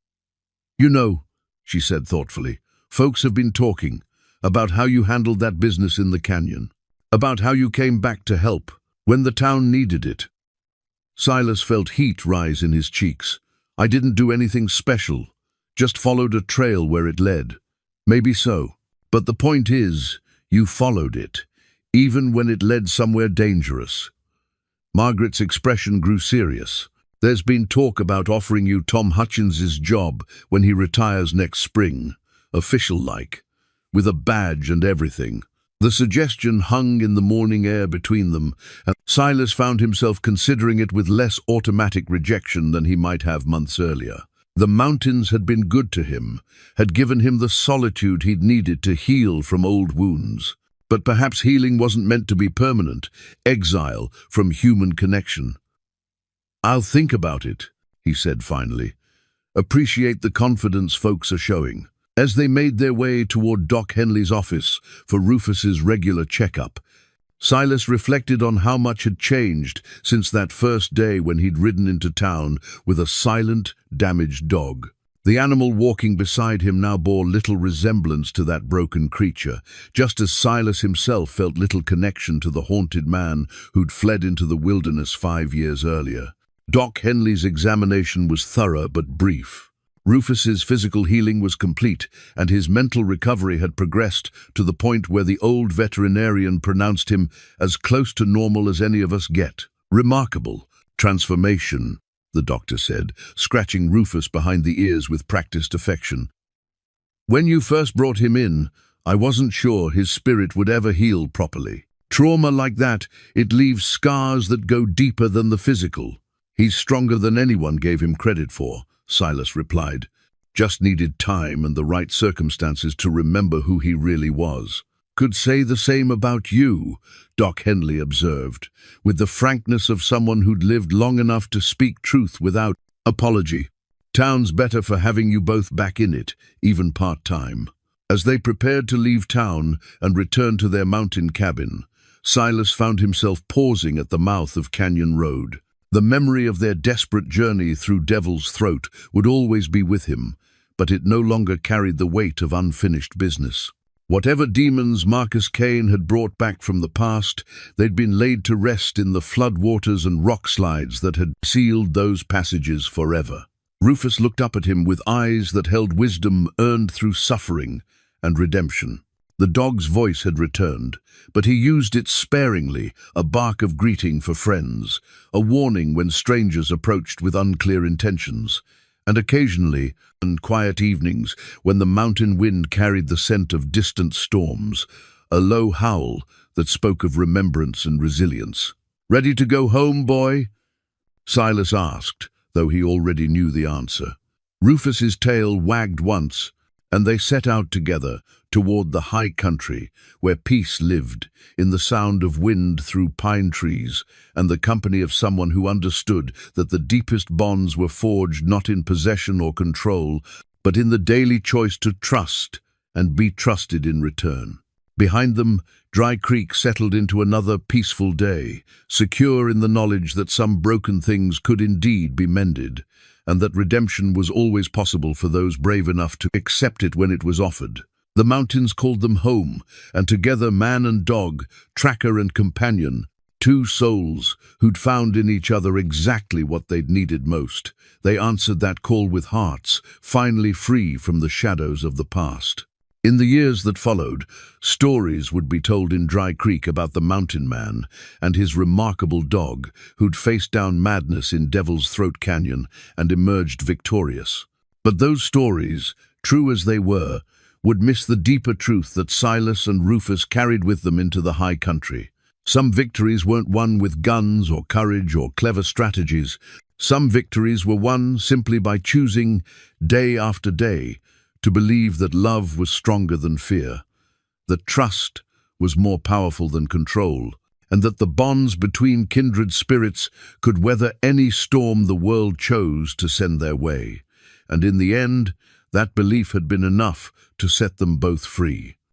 "You know," she said thoughtfully, "folks have been talking about how you handled that business in the canyon, about how you came back to help when the town needed it." Silas felt heat rise in his cheeks. "I didn't do anything special, just followed a trail where it led." "Maybe so, but the point is, you followed it, even when it led somewhere dangerous." Margaret's expression grew serious. "There's been talk about offering you Tom Hutchins's job when he retires next spring, official-like, with a badge and everything." The suggestion hung in the morning air between them, and Silas found himself considering it with less automatic rejection than he might have months earlier. The mountains had been good to him, had given him the solitude he'd needed to heal from old wounds. But perhaps healing wasn't meant to be permanent, exile from human connection. "I'll think about it," he said finally. "Appreciate the confidence folks are showing." As they made their way toward Doc Henley's office for Rufus's regular checkup, Silas reflected on how much had changed since that first day when he'd ridden into town with a silent, damaged dog. The animal walking beside him now bore little resemblance to that broken creature, just as Silas himself felt little connection to the haunted man who'd fled into the wilderness 5 years earlier. Doc Henley's examination was thorough but brief. Rufus's physical healing was complete, and his mental recovery had progressed to the point where the old veterinarian pronounced him as close to normal as any of us get. "Remarkable transformation," the doctor said, scratching Rufus behind the ears with practiced affection. "When you first brought him in, I wasn't sure his spirit would ever heal properly. Trauma like that, it leaves scars that go deeper than the physical. He's stronger than anyone gave him credit for," Silas replied. "Just needed time and the right circumstances to remember who he really was." "Could say the same about you," Doc Henley observed, with the frankness of someone who'd lived long enough to speak truth without apology. "Town's better for having you both back in it, even part-time." As they prepared to leave town and return to their mountain cabin, Silas found himself pausing at the mouth of Canyon Road. The memory of their desperate journey through Devil's Throat would always be with him, but it no longer carried the weight of unfinished business. Whatever demons Marcus Kane had brought back from the past, they'd been laid to rest in the flood waters and rock slides that had sealed those passages forever. Rufus looked up at him with eyes that held wisdom earned through suffering and redemption. The dog's voice had returned, but he used it sparingly, a bark of greeting for friends, a warning when strangers approached with unclear intentions, and occasionally, on quiet evenings, when the mountain wind carried the scent of distant storms, a low howl that spoke of remembrance and resilience. "Ready to go home, boy?" Silas asked, though he already knew the answer. Rufus's tail wagged once, and they set out together toward the high country where peace lived, in the sound of wind through pine trees and the company of someone who understood that the deepest bonds were forged not in possession or control, but in the daily choice to trust and be trusted in return. Behind them, Dry Creek settled into another peaceful day, secure in the knowledge that some broken things could indeed be mended, and that redemption was always possible for those brave enough to accept it when it was offered. The mountains called them home, and together man and dog, tracker and companion, two souls who'd found in each other exactly what they'd needed most. They answered that call with hearts, finally free from the shadows of the past. In the years that followed, stories would be told in Dry Creek about the mountain man and his remarkable dog who'd faced down madness in Devil's Throat Canyon and emerged victorious. But those stories, true as they were, would miss the deeper truth that Silas and Rufus carried with them into the high country. Some victories weren't won with guns or courage or clever strategies. Some victories were won simply by choosing, day after day, to believe that love was stronger than fear, that trust was more powerful than control, and that the bonds between kindred spirits could weather any storm the world chose to send their way. And in the end, that belief had been enough to set them both free.